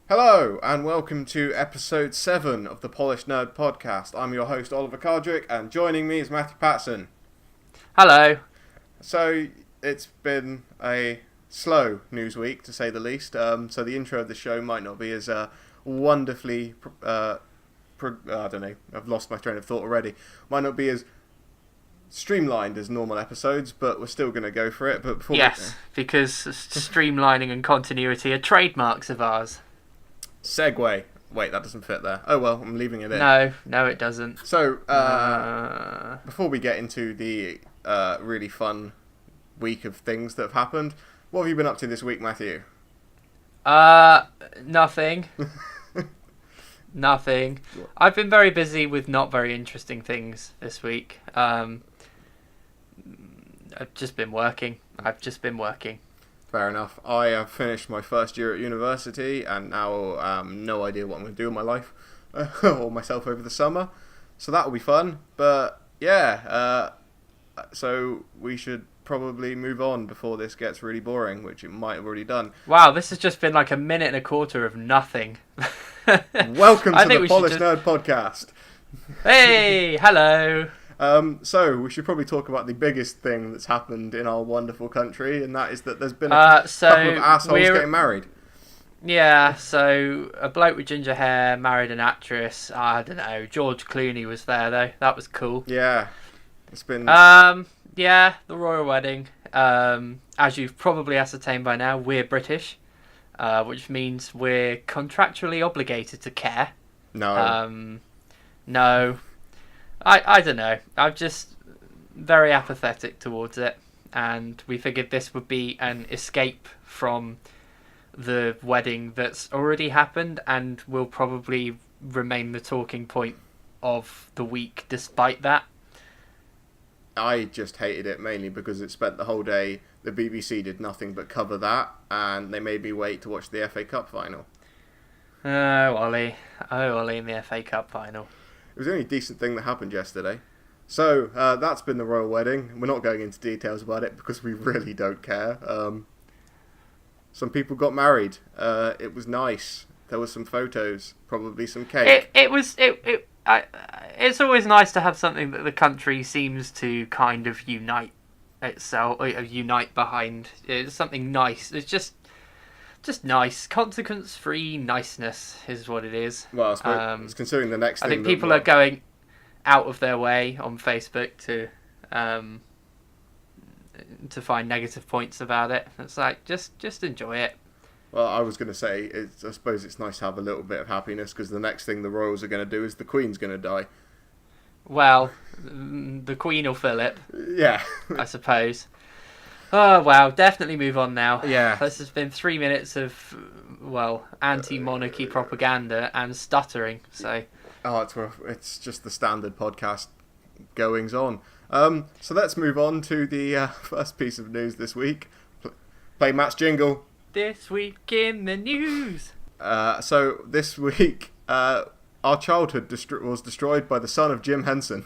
Hello, and welcome to episode 7 of the Polished Nerd Podcast. I'm your host, Oliver Cardrick, and joining me is Matthew Patson. Hello. So, it's been a slow news week, to say the least. So the intro of the show might not be as wonderfully... I don't know, I've lost my train of thought already. Might not be as streamlined as normal episodes, but we're still going to go for it. But before because streamlining and continuity are trademarks of ours. Segue. Wait, that doesn't fit there. Oh well, I'm leaving it in. No, it doesn't. So, before we get into the really fun week of things that have happened, what have you been up to this week, Matthew? Nothing. Nothing. I've been very busy with not very interesting things this week. I've just been working. Fair enough. I have finished my first year at university and now no idea what I'm going to do in my life or myself over the summer. So that will be fun. But yeah, so we should probably move on before this gets really boring, which it might have already done. Wow, this has just been like a minute and a quarter of nothing. Welcome to the Polished Nerd Podcast. Hey, hello. So we should probably talk about the biggest thing that's happened in our wonderful country, and that is that there's been a couple of assholes getting married. Yeah, so a bloke with ginger hair married an actress. I don't know. George Clooney was there though. That was cool. Yeah, it's been. Yeah, the royal wedding. As you've probably ascertained by now, we're British, which means we're contractually obligated to care. No. No. I don't know. I'm just very apathetic towards it, and we figured this would be an escape from the wedding that's already happened and will probably remain the talking point of the week despite that. I just hated it mainly because it spent the whole day, the BBC did nothing but cover that, and they made me wait to watch the FA Cup final. Oh, Ollie in the FA Cup final. It was the only decent thing that happened yesterday. So, that's been the royal wedding. We're not going into details about it because we really don't care. Some people got married. It was nice. There were some photos, probably some cake. It's always nice to have something that the country seems to kind of unite itself, unite behind. It's something nice. It's just nice. Consequence-free niceness is what it is. Well, I suppose, considering the next thing... I think people are going out of their way on Facebook to find negative points about it. It's like, just enjoy it. Well, I was going to say, I suppose it's nice to have a little bit of happiness, because the next thing the royals are going to do is the Queen's going to die. Well, the Queen will fill it. Yeah. I suppose. Oh, wow, definitely move on now. Yeah. This has been 3 minutes of, anti-monarchy propaganda and stuttering, so... Oh, it's just the standard podcast goings on. So let's move on to the first piece of news this week. Play Matt's jingle. This week in the news. So this week, our childhood was destroyed by the son of Jim Henson.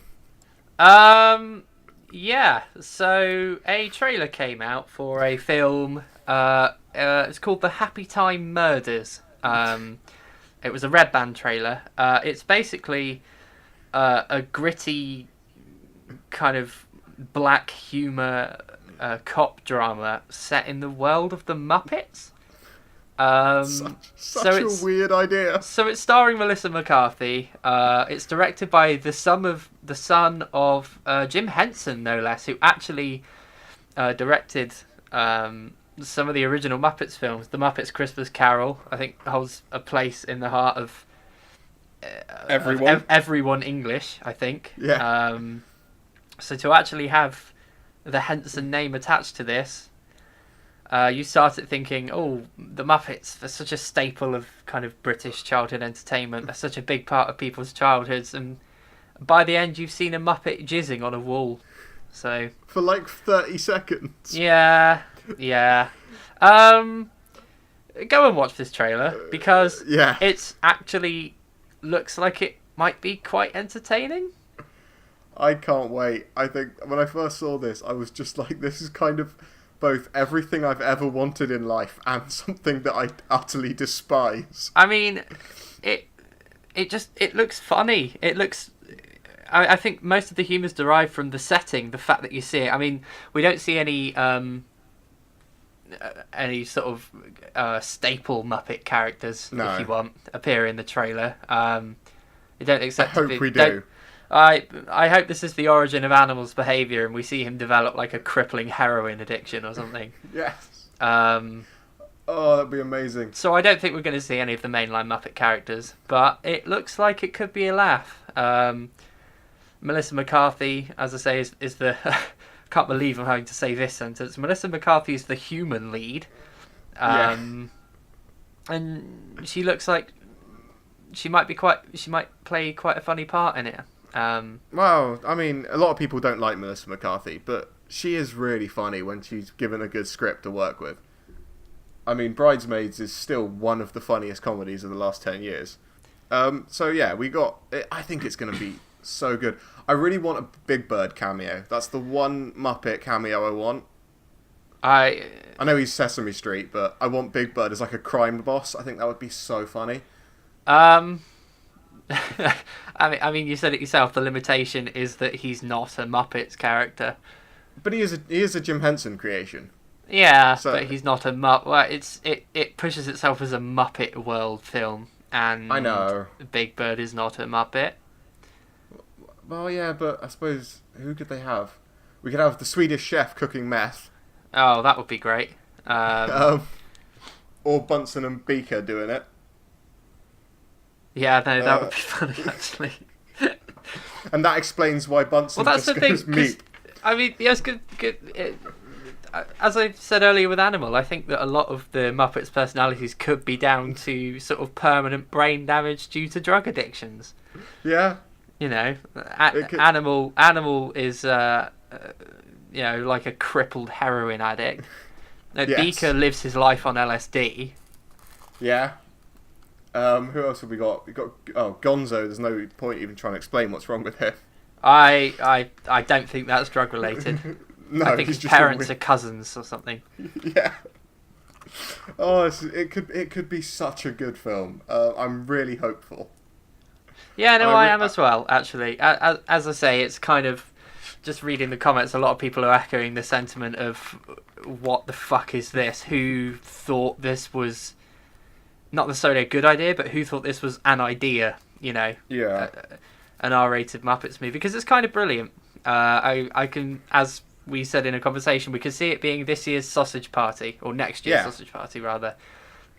Yeah, so a trailer came out for a film. It's called The Happy Time Murders. It was a Red Band trailer. It's basically a gritty kind of black humour cop drama set in the world of the Muppets. Such a weird idea. So it's starring Melissa McCarthy. It's directed by the son of Jim Henson, no less, who actually directed some of the original Muppets films. The Muppets Christmas Carol, I think, holds a place in the heart of everyone English, I think. Yeah. So to actually have the Henson name attached to this, you started thinking, oh, the Muppets, they're such a staple of kind of British childhood entertainment. They're such a big part of people's childhoods. And by the end, you've seen a Muppet jizzing on a wall. So for like 30 seconds. Yeah. Go and watch this trailer because it's actually looks like it might be quite entertaining. I can't wait. I think when I first saw this, I was just like, this is kind of both everything I've ever wanted in life and something that I utterly despise. I mean, it looks funny. It looks. I think most of the humour's derived from the setting, the fact that you see it. I mean, we don't see any sort of staple Muppet characters, No. if you want, appear in the trailer. You don't accept. I hope we do. I hope this is the origin of Animal's behaviour, and we see him develop like a crippling heroin addiction or something. Yes. Oh, that'd be amazing. So I don't think we're going to see any of the mainline Muppet characters, but it looks like it could be a laugh. Melissa McCarthy, as I say, is the... can't believe I'm having to say this sentence. Melissa McCarthy is the human lead. And she looks like she might play quite a funny part in it. Well, I mean, a lot of people don't like Melissa McCarthy, but she is really funny when she's given a good script to work with. I mean, Bridesmaids is still one of the funniest comedies of the last 10 years. So yeah, I think it's going to be so good. I really want a Big Bird cameo. That's the one Muppet cameo I want. I know he's Sesame Street, but I want Big Bird as like a crime boss. I think that would be so funny. I mean, you said it yourself. The limitation is that he's not a Muppets character. But he is a Jim Henson creation. Yeah, so, but he's not a Muppet. Well, it pushes itself as a Muppet World film, and I know Big Bird is not a Muppet. Well, yeah, but I suppose who could they have? We could have the Swedish chef cooking meth. Oh, that would be great. Or Bunsen and Beaker doing it. Yeah, no, that would be funny actually. And that explains why Bunsen just goes meat. I mean, yes, good. As I said earlier with Animal, I think that a lot of the Muppets' personalities could be down to sort of permanent brain damage due to drug addictions. Yeah. You know, Animal is like a crippled heroin addict. Yes. Beaker lives his life on LSD. Yeah. Who else have we got? Gonzo. There's no point even trying to explain what's wrong with him. I don't think that's drug related. No, I think his parents are cousins or something. Yeah. Oh, it could be such a good film. I'm really hopeful. Yeah, no, I am as well, actually. As I say, it's kind of, just reading the comments, a lot of people are echoing the sentiment of, what the fuck is this? Who thought this was not necessarily a good idea, but who thought this was an idea, you know? Yeah. An R-rated Muppets movie, because it's kind of brilliant. I can, as we said in a conversation, we could see it being this year's Sausage Party, or next year's Sausage Party, rather.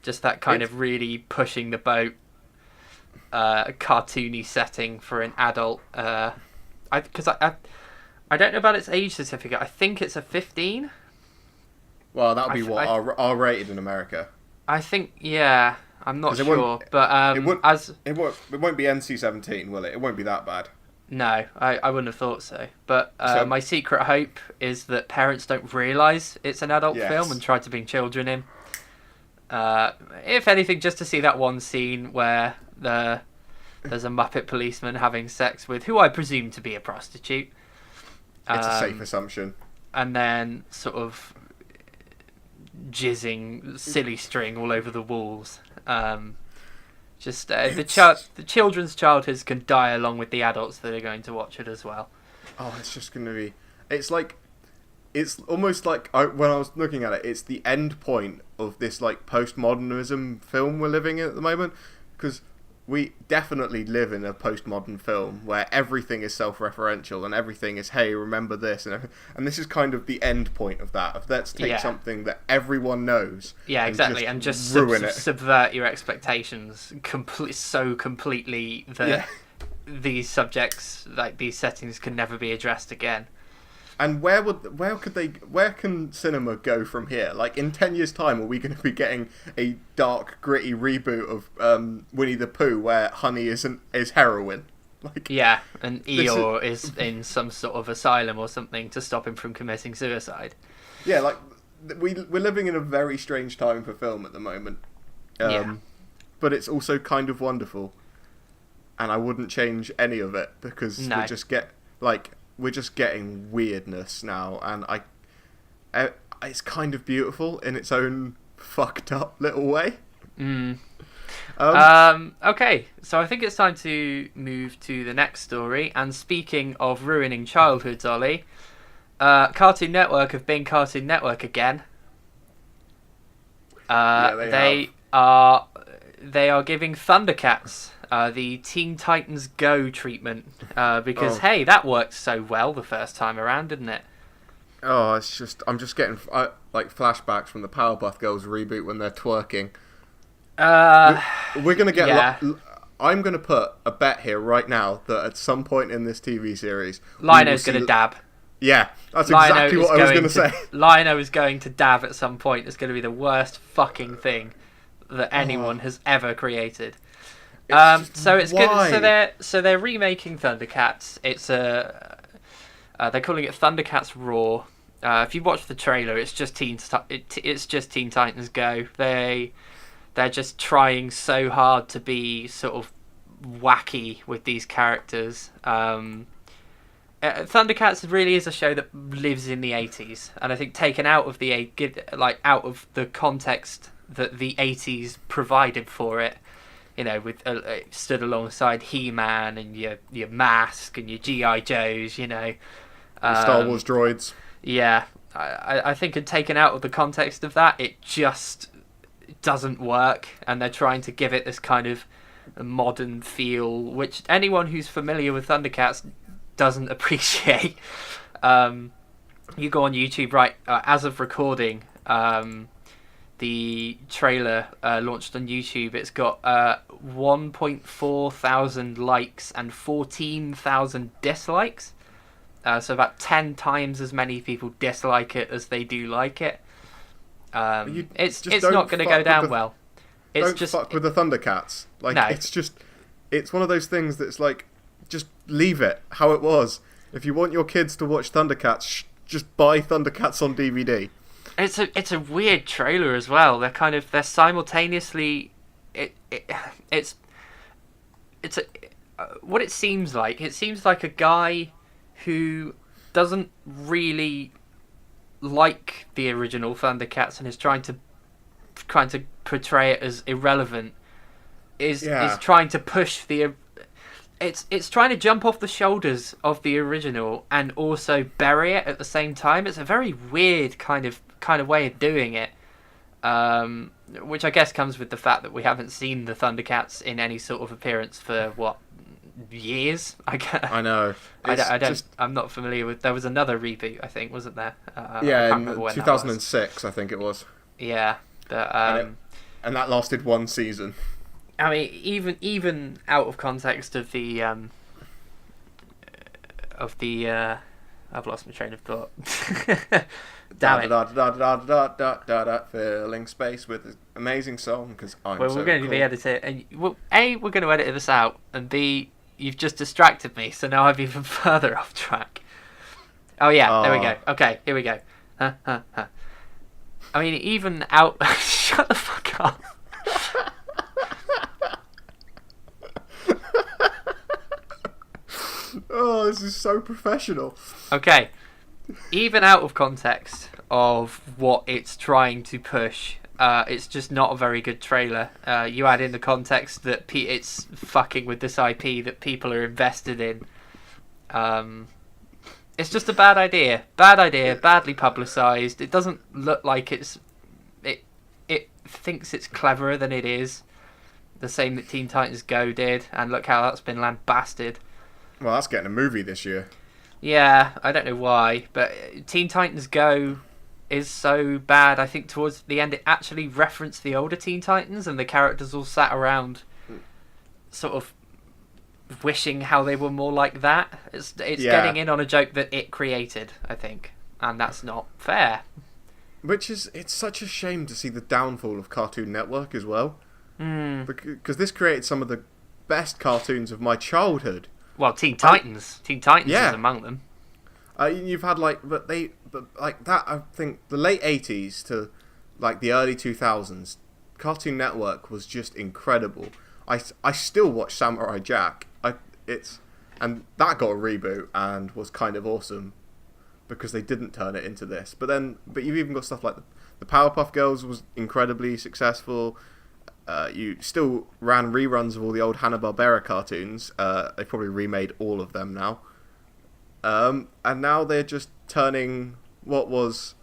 Just that kind of really pushing the boat, cartoony setting for an adult. Because I don't know about its age certificate. I think it's a 15. Well, that would be R-rated in America. I think, yeah. I'm not sure, but it won't be NC-17, will it? It won't be that bad. No, I wouldn't have thought so. But my secret hope is that parents don't realise it's an adult film and try to bring children in. If anything, just to see that one scene where there's a Muppet policeman having sex with who I presume to be a prostitute. It's a safe assumption. And then sort of jizzing silly string all over the walls. The children's childhoods can die along with the adults that are going to watch it as well. Oh, it's just going to be... It's almost like, when I was looking at it, it's the end point of this like postmodernism film we're living in at the moment. Because we definitely live in a postmodern film where everything is self-referential and everything is, hey, remember this, and this is kind of the end point of that. Let's take something that everyone knows, and just ruin it, subvert your expectations completely that these subjects, like these settings, can never be addressed again. And where can cinema go from here? Like, in 10 years' time, are we going to be getting a dark, gritty reboot of Winnie the Pooh where honey is heroin? Like, yeah, and Eeyore is in some sort of asylum or something to stop him from committing suicide. Yeah, like, we're living in a very strange time for film at the moment. But it's also kind of wonderful. And I wouldn't change any of it, because we're just getting weirdness now, and it's kind of beautiful in its own fucked up little way. Okay, so I think it's time to move to the next story. And speaking of ruining childhoods, Ollie, Cartoon Network have been Cartoon Network again. They are giving Thundercats the Teen Titans Go treatment because hey, that worked so well the first time around, didn't it? Oh, it's just I'm just getting like flashbacks from the Powerpuff Girls reboot when they're twerking. We're gonna get. Yeah. I'm gonna put a bet here right now that at some point in this TV series, Lino's gonna dab. Yeah, that's exactly what I was gonna say. Lino is going to dab at some point. It's going to be the worst fucking thing that anyone has ever created. So it's good. So they're remaking Thundercats. It's they're calling it Thundercats Raw. If you watch the trailer, it's just Teen Titans Go. They're just trying so hard to be sort of wacky with these characters. Thundercats really is a show that lives in the 80s, and I think taken out of the context that the 80s provided for it, you know, with it stood alongside He-Man and your Mask and your G.I. Joes, you know, Star Wars droids. Yeah, I think taken out of the context of that, it just doesn't work, and they're trying to give it this kind of modern feel, which anyone who's familiar with Thundercats doesn't appreciate. You go on YouTube, right? As of recording, the trailer launched on YouTube. It's got 1.4 thousand likes and 14,000 dislikes. So about 10 times as many people dislike it as they do like it. It's not going to go down well. Don't fuck with the Thundercats. Like, no. It's one of those things that's like, just leave it how it was. If you want your kids to watch Thundercats, just buy Thundercats on DVD. It's a weird trailer as well. They're simultaneously what it seems like. It seems like a guy who doesn't really like the original Thundercats and is trying to portray it as irrelevant. Is trying to push the. It's trying to jump off the shoulders of the original and also bury it at the same time. It's a very weird kind of way of doing it, which I guess comes with the fact that we haven't seen the Thundercats in any sort of appearance for years. I know. I'm not familiar with. There was another reboot, I think, wasn't there? Yeah, in 2006, I think it was. Yeah, but and that lasted one season. I mean, even out of context of the I've lost my train of thought. Damn it! Filling space with an amazing song because I'm Well, so we're going to cool. be edited, and A, we're going to edit this out, and B, you've just distracted me, so now I'm even further off track. Oh yeah, there we go. Okay, here we go. I mean, even out. Shut the fuck up. Oh, this is so professional. Okay, even out of context of what it's trying to push, it's just not a very good trailer. You add in the context that it's fucking with this IP that people are invested in. It's just a bad idea. Badly publicised. It doesn't look like it thinks it's cleverer than it is. The same that Teen Titans Go did, and look how that's been lambasted. Well, that's getting a movie this year. Yeah, I don't know why, but Teen Titans Go is so bad. I think towards the end it actually referenced the older Teen Titans, and the characters all sat around sort of wishing how they were more like that. It's getting in on a joke that it created, I think, and that's not fair. It's such a shame to see the downfall of Cartoon Network as well. Because this created some of the best cartoons of my childhood. Well, Teen Titans. Teen Titans is among them. You've had but that. I think the late 80s to like the early 2000s, Cartoon Network was just incredible. I still watch Samurai Jack. And that got a reboot and was kind of awesome. because they didn't turn it into this. But you've even got stuff like the Powerpuff Girls was incredibly successful. You still ran reruns of all the old Hanna-Barbera cartoons. They probably remade all of them now. And now they're just turning what was...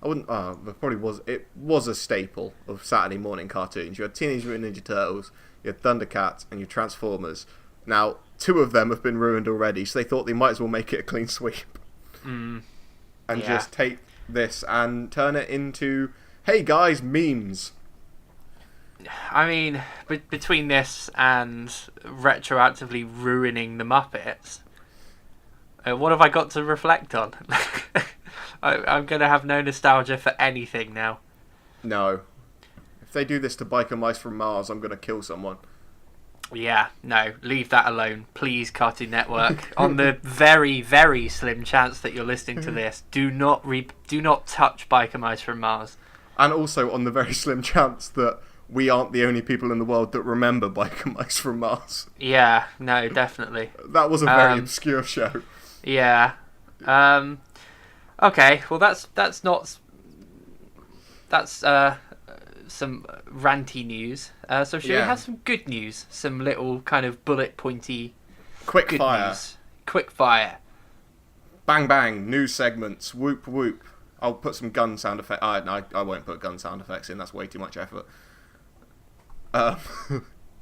it was a staple of Saturday morning cartoons. You had Teenage Mutant Ninja Turtles, you had Thundercats, and your Transformers. Now, 2 of them have been ruined already, so they thought they might as well make it a clean sweep. Just take this and turn it into, hey guys, memes. I mean, between this and retroactively ruining the Muppets, what have I got to reflect on? I'm going to have no nostalgia for anything now. No. If they do this to Biker Mice from Mars, I'm going to kill someone. Yeah, no, leave that alone. Please, Cartoon Network. On the very, very slim chance that you're listening to this, do not touch Biker Mice from Mars. And also on the very slim chance that we aren't the only people in the world that remember Biker Mice from Mars. Yeah, no, definitely. That was a very obscure show. Yeah. Okay, well that's some ranty news. So should we have some good news? Some little kind of bullet pointy quick fire news. Quick fire. Bang bang, news segments, whoop whoop. I'll put some gun sound effects. No, I won't put gun sound effects in, that's way too much effort.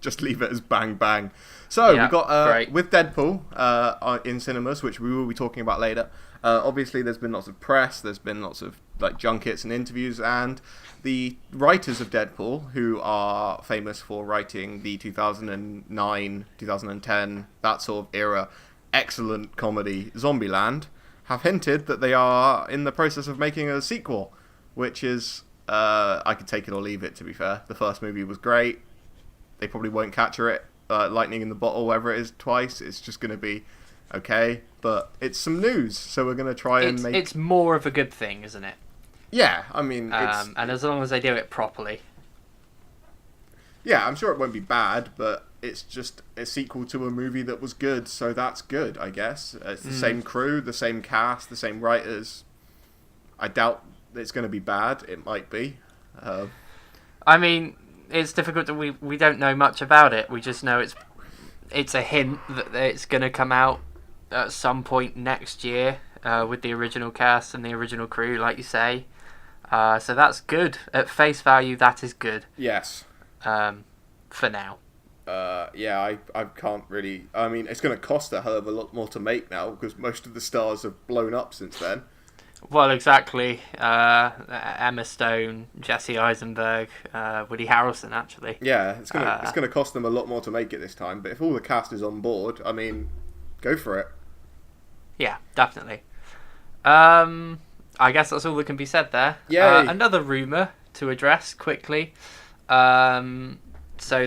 Just leave it as bang bang. So we got with Deadpool in cinemas, which we will be talking about later. Obviously, there's been lots of press, there's been lots of junkets and interviews, and the writers of Deadpool, who are famous for writing the 2009, 2010, that sort of era, excellent comedy Zombieland, have hinted that they are in the process of making a sequel, which is, I could take it or leave it, to be fair. The first movie was great. They probably won't capture it, lightning in the bottle, whatever it is, twice. It's just going to be okay, but it's some news, so we're going to try and make... It's more of a good thing, isn't it? Yeah, I mean, it's... And as long as they do it properly. Yeah, I'm sure it won't be bad, but it's just a sequel to a movie that was good, so that's good, I guess. It's the same crew, the same cast, the same writers. I doubt it's going to be bad. It might be. I mean, it's difficult to... We don't know much about it. We just know it's a hint that it's going to come out at some point next year with the original cast and the original crew, like you say. So that's good. At face value, that is good. Yes. For now. Yeah, I can't really... I mean, it's going to cost a hell of a lot more to make now, because most of the stars have blown up since then. Well, exactly. Emma Stone, Jesse Eisenberg, Woody Harrelson, actually. Yeah, it's gonna cost them a lot more to make it this time, but if all the cast is on board, I mean, go for it. Yeah, definitely. I guess that's all that can be said there. Yay. Another rumour to address quickly. So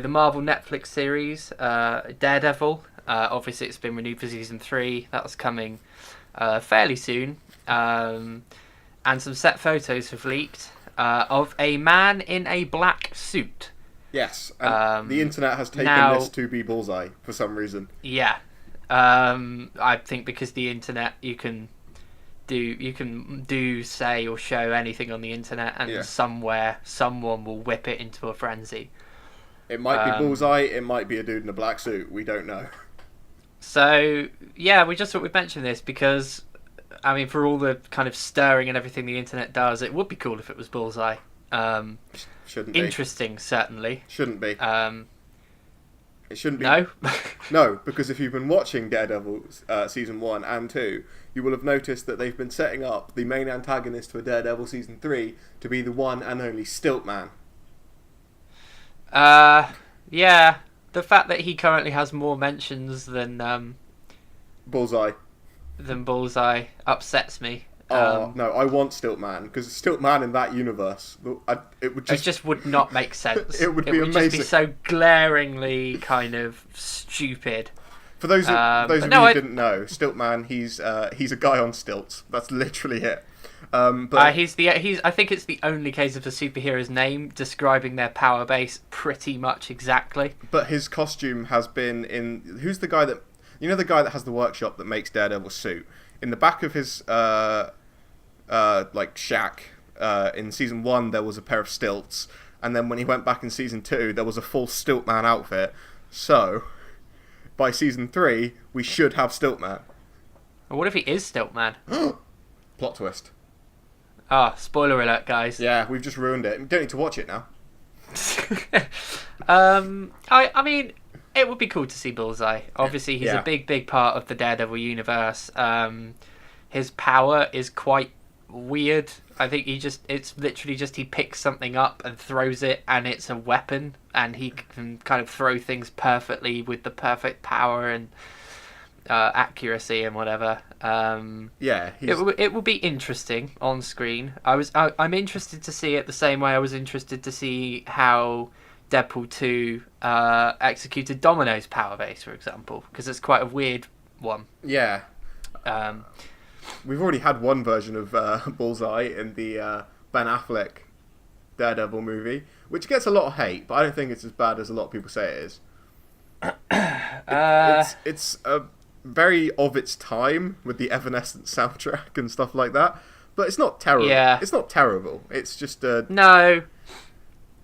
the Marvel Netflix series, Daredevil, obviously it's been renewed for season 3. That's coming fairly soon. And some set photos have leaked of a man in a black suit. Yes, and the internet has taken this to be Bullseye for some reason. Yeah. I think because the internet, you can do, say, or show anything on the internet, and somewhere someone will whip it into a frenzy. It might be Bullseye, it might be a dude in a black suit, we don't know. So, yeah, we just thought we'd mention this because, I mean, for all the kind of stirring and everything the internet does, it would be cool if it was Bullseye. Shouldn't be. Interesting, certainly. Shouldn't be. It shouldn't be. No? No, because if you've been watching Daredevil Season 1 and 2, you will have noticed that they've been setting up the main antagonist for Daredevil Season 3 to be the one and only Stiltman. Yeah. The fact that he currently has more mentions than Bullseye upsets me. No, I want Stiltman, because Stiltman in that universe, it just would not make sense. It would be amazing. It would just be so glaringly kind of stupid. For those of you who didn't know, Stiltman, he's a guy on stilts. That's literally it. But I think it's the only case of a superhero's name describing their power base pretty much exactly. But his costume has been in... the guy that has the workshop that makes Daredevil's suit? In the back of his like Shaq. In season 1, there was a pair of stilts, and then when he went back in season 2, there was a full Stiltman outfit. So, by season 3, we should have Stiltman. What if he is Stiltman? Plot twist. Ah, spoiler alert, guys. Yeah, we've just ruined it. We don't need to watch it now. I mean, it would be cool to see Bullseye. Obviously, he's a big part of the Daredevil universe. His power is quite weird. I think it's literally just he picks something up and throws it, and it's a weapon, and he can kind of throw things perfectly with the perfect power and accuracy and whatever. It will be interesting on screen. I'm interested to see it the same way I was interested to see how Deadpool 2 executed Domino's power base, for example, because it's quite a weird one. Yeah. We've already had one version of Bullseye in the Ben Affleck Daredevil movie, which gets a lot of hate, but I don't think it's as bad as a lot of people say it is. It's very of its time with the Evanescence soundtrack and stuff like that, but it's not terrible. Yeah. It's not terrible. It's just no.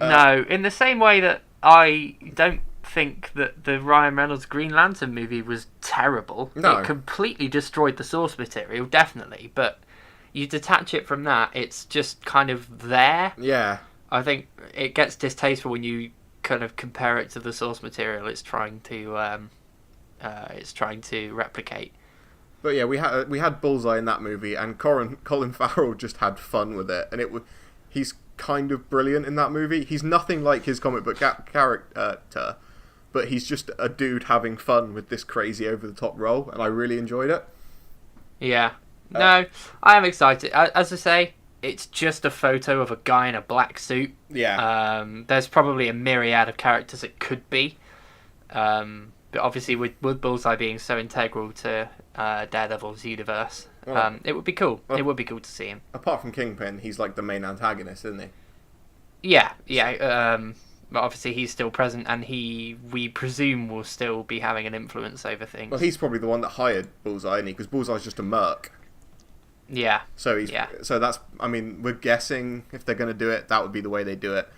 In the same way that I don't think that the Ryan Reynolds Green Lantern movie was terrible. No. It completely destroyed the source material, definitely, but you detach it from that, it's just kind of there. Yeah. I think it gets distasteful when you kind of compare it to the source material it's trying to replicate. But yeah, we had Bullseye in that movie, and Colin Farrell just had fun with it, and he's kind of brilliant in that movie. He's nothing like his comic book character, but he's just a dude having fun with this crazy over-the-top role, and I really enjoyed it. Yeah. No, I am excited. As I say, it's just a photo of a guy in a black suit. Yeah. There's probably a myriad of characters it could be. But obviously, with Bullseye being so integral to Daredevil's universe, it would be cool. It would be cool to see him. Apart from Kingpin, he's like the main antagonist, isn't he? Yeah. But obviously, he's still present, and we presume, will still be having an influence over things. Well, he's probably the one that hired Bullseye, isn't he? Because Bullseye's just a merc. Yeah. So so that's. I mean, we're guessing if they're going to do it, that would be the way they do it.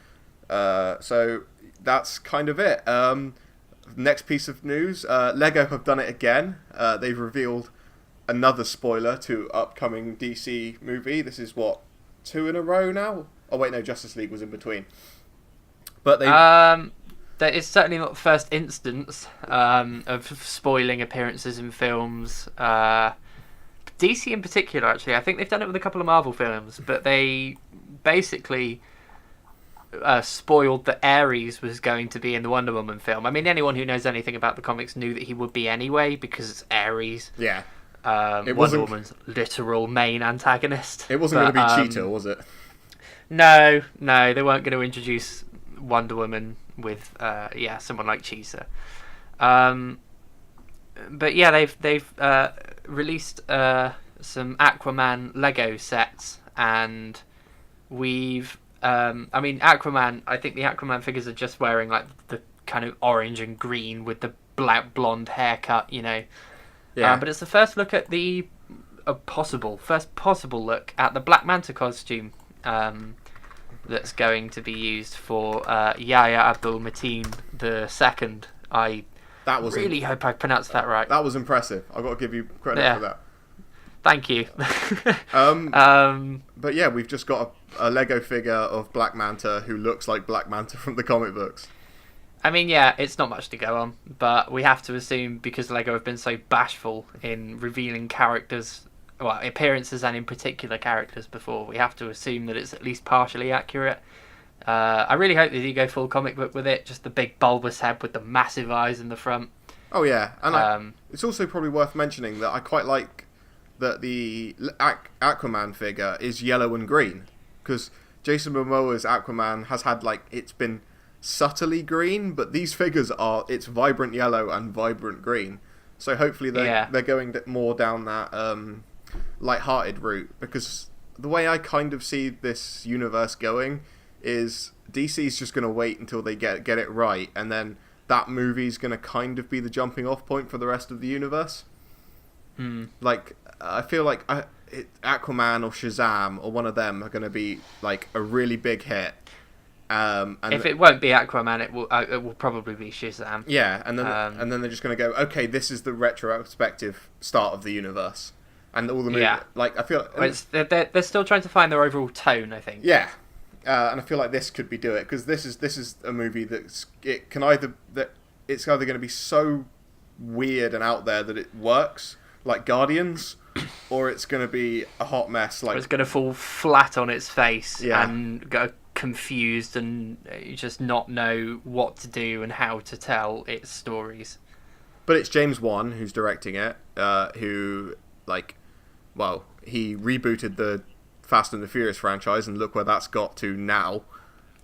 So that's kind of it. Next piece of news: Lego have done it again. They've revealed another spoiler to upcoming DC movie. This is 2 in a row now. Oh wait, no, Justice League was in between. But they. That is certainly not the first instance of spoiling appearances in films. DC in particular, actually, I think they've done it with a couple of Marvel films, but they basically spoiled that Ares was going to be in the Wonder Woman film. I mean, anyone who knows anything about the comics knew that he would be anyway, because it's Ares. Yeah. Wonder Woman's literal main antagonist. It wasn't going to be Cheetah, was it? No, they weren't going to introduce Wonder Woman with someone like Cheetah. But yeah, they've released some Aquaman Lego sets, and we've Aquaman. I think the Aquaman figures are just wearing like the kind of orange and green with the black blonde haircut, you know. Yeah. But it's the first look at first possible look at the Black Manta costume that's going to be used for Yahya Abdul-Mateen II. I really hope I pronounced that right. That was impressive. I've got to give you credit for that. Thank you. But yeah, we've just got a Lego figure of Black Manta who looks like Black Manta from the comic books. I mean, yeah, it's not much to go on, but we have to assume, because Lego have been so bashful in revealing appearances and in particular characters before, we have to assume that it's at least partially accurate. I really hope they do go full comic book with it, just the big bulbous head with the massive eyes in the front. Oh yeah, and it's also probably worth mentioning that I quite like that the Aquaman figure is yellow and green, because Jason Momoa's Aquaman has had it's been subtly green, but these figures it's vibrant yellow and vibrant green. So hopefully they're going more down that light-hearted route, because the way I kind of see this universe going is DC's just going to wait until they get it right, and then that movie's going to kind of be the jumping off point for the rest of the universe. I feel like Aquaman or Shazam or one of them are going to be like a really big hit. And if it won't be Aquaman, it will probably be Shazam. Yeah, and then they're just going to go, okay, this is the retrospective start of the universe, and all the movies. Yeah. Like I feel they're still trying to find their overall tone, I think. Yeah, and I feel like this could be do it because this is a movie it's either going to be so weird and out there that it works, like Guardians, or it's going to be a hot mess. Like it's going to fall flat on its face Yeah. and go confused and you just not know what to do and how to tell its stories. But it's James Wan who's directing it, who he rebooted the Fast and the Furious franchise, and look where that's got to now.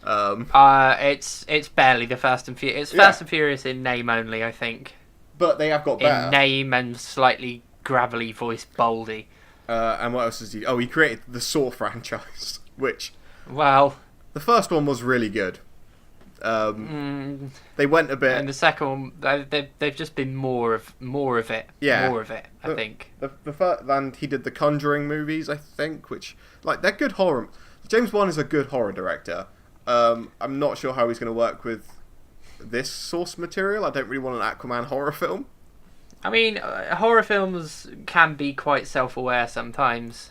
It's barely the Fast and Furious. It's Fast and Furious in name only, I think. But they have got better. In name and slightly gravelly voice boldy. And what else has he... Oh, he created the Saw franchise, which... Well... The first one was really good. They went a bit... And the second one, they've just been more of it. Yeah. More of it, I think. The first, and he did the Conjuring movies, I think, which... Like, they're good horror... James Wan is a good horror director. I'm not sure how he's going to work with this source material. I don't really want an Aquaman horror film. I mean, horror films can be quite self-aware sometimes.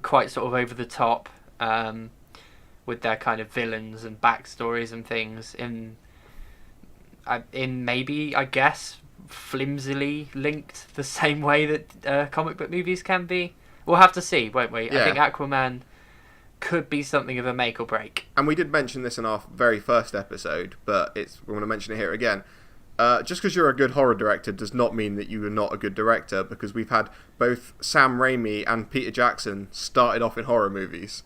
Quite sort of over the top. With their kind of villains and backstories and things in maybe, I guess, flimsily linked the same way that comic book movies can be. We'll have to see, won't we? Yeah. I think Aquaman could be something of a make or break. And we did mention this in our very first episode, but we're going to mention it here again. Just because you're a good horror director does not mean that you are not a good director, because we've had both Sam Raimi and Peter Jackson started off in horror movies.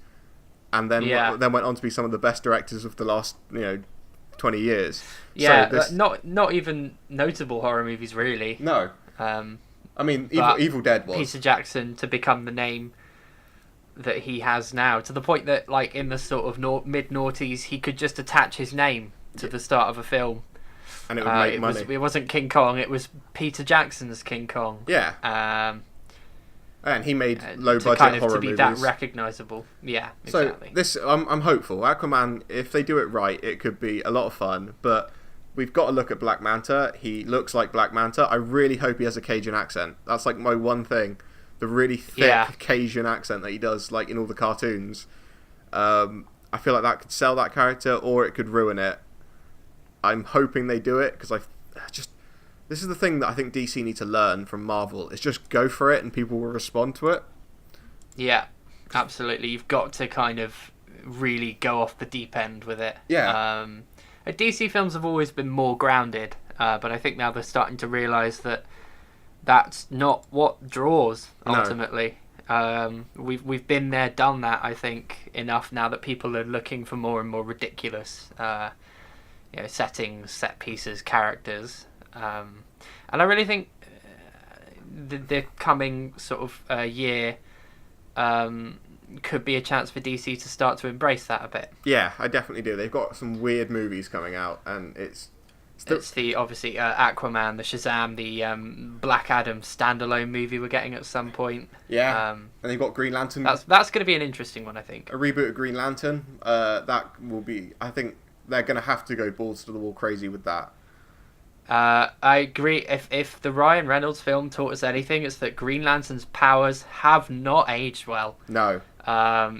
And then went on to be some of the best directors of the last 20 years. Yeah, so not even notable horror movies really. No. I mean, Evil Dead was. Peter Jackson to become the name that he has now, to the point that like in the sort of mid-noughties he could just attach his name to the start of a film. And it would make money. It wasn't King Kong, it was Peter Jackson's King Kong. Yeah. And he made low-budget horror movies. To be that recognisable. Yeah, exactly. So I'm hopeful. Aquaman, if they do it right, it could be a lot of fun. But we've got to look at Black Manta. He looks like Black Manta. I really hope he has a Cajun accent. That's like my one thing. The really thick Cajun accent that he does, like in all the cartoons. I feel like that could sell that character, or it could ruin it. I'm hoping they do it, because this is the thing that I think DC need to learn from Marvel. Is just go for it and people will respond to it. Yeah, absolutely. You've got to kind of really go off the deep end with it. Yeah. DC films have always been more grounded, but I think now they're starting to realise that that's not what draws, ultimately. No. We've been there, done that, I think, enough now that people are looking for more and more ridiculous settings, set pieces, characters. And I really think the coming sort of year could be a chance for DC to start to embrace that a bit. Yeah, I definitely do. They've got some weird movies coming out, and it's the obviously Aquaman, the Shazam, the Black Adam standalone movie we're getting at some point. Yeah, and they've got Green Lantern. That's going to be an interesting one, I think. A reboot of Green Lantern. That will be. I think they're going to have to go balls to the wall crazy with that. I agree. If the Ryan Reynolds film taught us anything, it's that Green Lantern's powers have not aged well. No.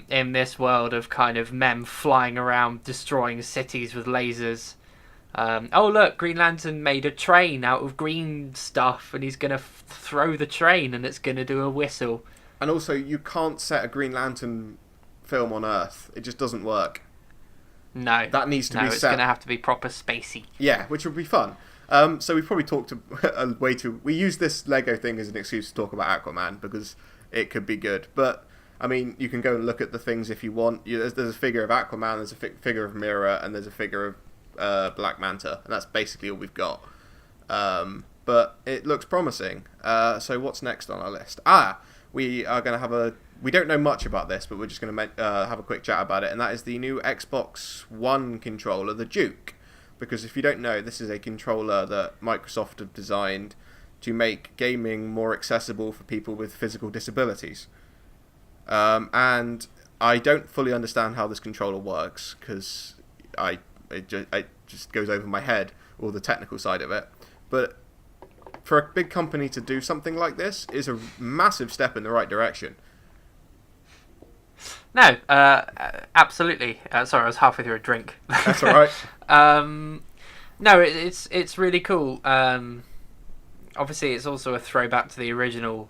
In this world of kind of men flying around destroying cities with lasers. Oh look, Green Lantern made a train out of green stuff, and he's gonna throw the train, and it's gonna do a whistle. And also, you can't set a Green Lantern film on Earth. It just doesn't work. No. That needs to be set. It's gonna have to be proper spacey. Yeah, which would be fun. So we've probably talked a way too... We use this Lego thing as an excuse to talk about Aquaman, because it could be good. But, I mean, you can go and look at the things if you want. There's a figure of Aquaman, there's a figure of Mira, and there's a figure of Black Manta. And that's basically all we've got. But it looks promising. So what's next on our list? We are going to have we don't know much about this, but we're just going to have a quick chat about it. And that is the new Xbox One controller, the Duke. Because if you don't know, this is a controller that Microsoft have designed to make gaming more accessible for people with physical disabilities. And I don't fully understand how this controller works because it just goes over my head, all the technical side of it. But for a big company to do something like this is a massive step in the right direction. No, absolutely. Sorry, I was halfway through a drink. That's all right. No, it's really cool. Obviously, it's also a throwback to the original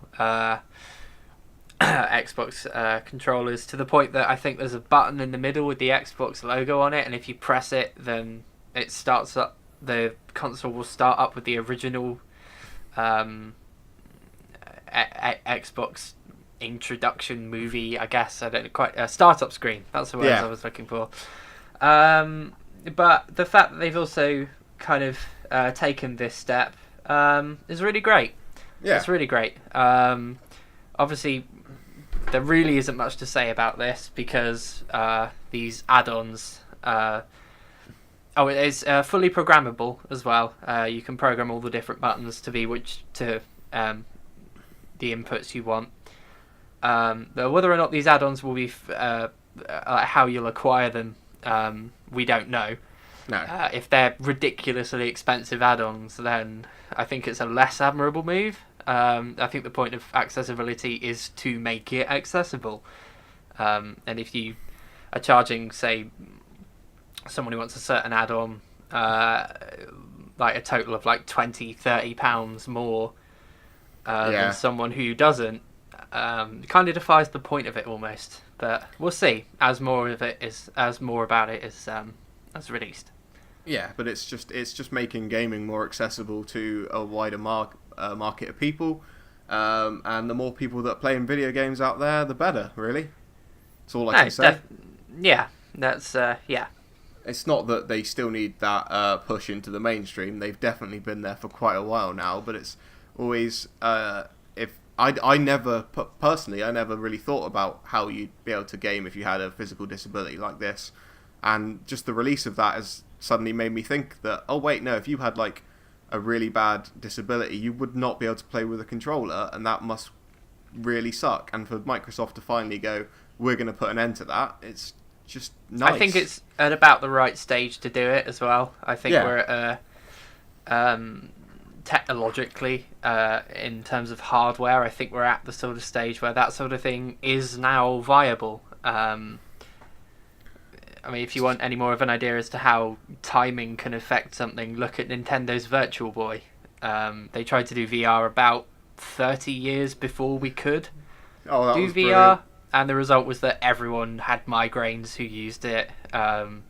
Xbox controllers, to the point that I think there's a button in the middle with the Xbox logo on it, and if you press it, then it starts up. The console will start up with the original Xbox introduction movie, I guess. I don't quite startup screen. That's the word I was looking for. But the fact that they've also kind of taken this step is really great. Yeah, it's really great. Obviously, there really isn't much to say about this because these add-ons. It is fully programmable as well. You can program all the different buttons to be the inputs you want. Whether or not these add-ons will be how you'll acquire them, we don't know. No. If they're ridiculously expensive add-ons, then I think it's a less admirable move. I think the point of accessibility is to make it accessible. And if you are charging, say, someone who wants a certain add-on, like a total of like £20-30 more than someone who doesn't, kind of defies the point of it almost. But we'll see as more about it is released. Yeah, but it's just making gaming more accessible to a wider market of people, and the more people that are playing video games out there, the better. Really, that's all I can say. That's. It's not that they still need that push into the mainstream. They've definitely been there for quite a while now. But it's always if I never really thought about how you'd be able to game if you had a physical disability like this, and just the release of that has suddenly made me think that, oh wait, no, if you had like a really bad disability, you would not be able to play with a controller, and that must really suck. And for Microsoft to finally go, we're going to put an end to that, it's just nice. I think it's at about the right stage to do it as well. I think we're at technologically, in terms of hardware, I think we're at the sort of stage where that sort of thing is now viable. I mean, if you want any more of an idea as to how timing can affect something, look at Nintendo's Virtual Boy. They tried to do VR about 30 years before we could do VR, brilliant. And the result was that everyone had migraines who used it. And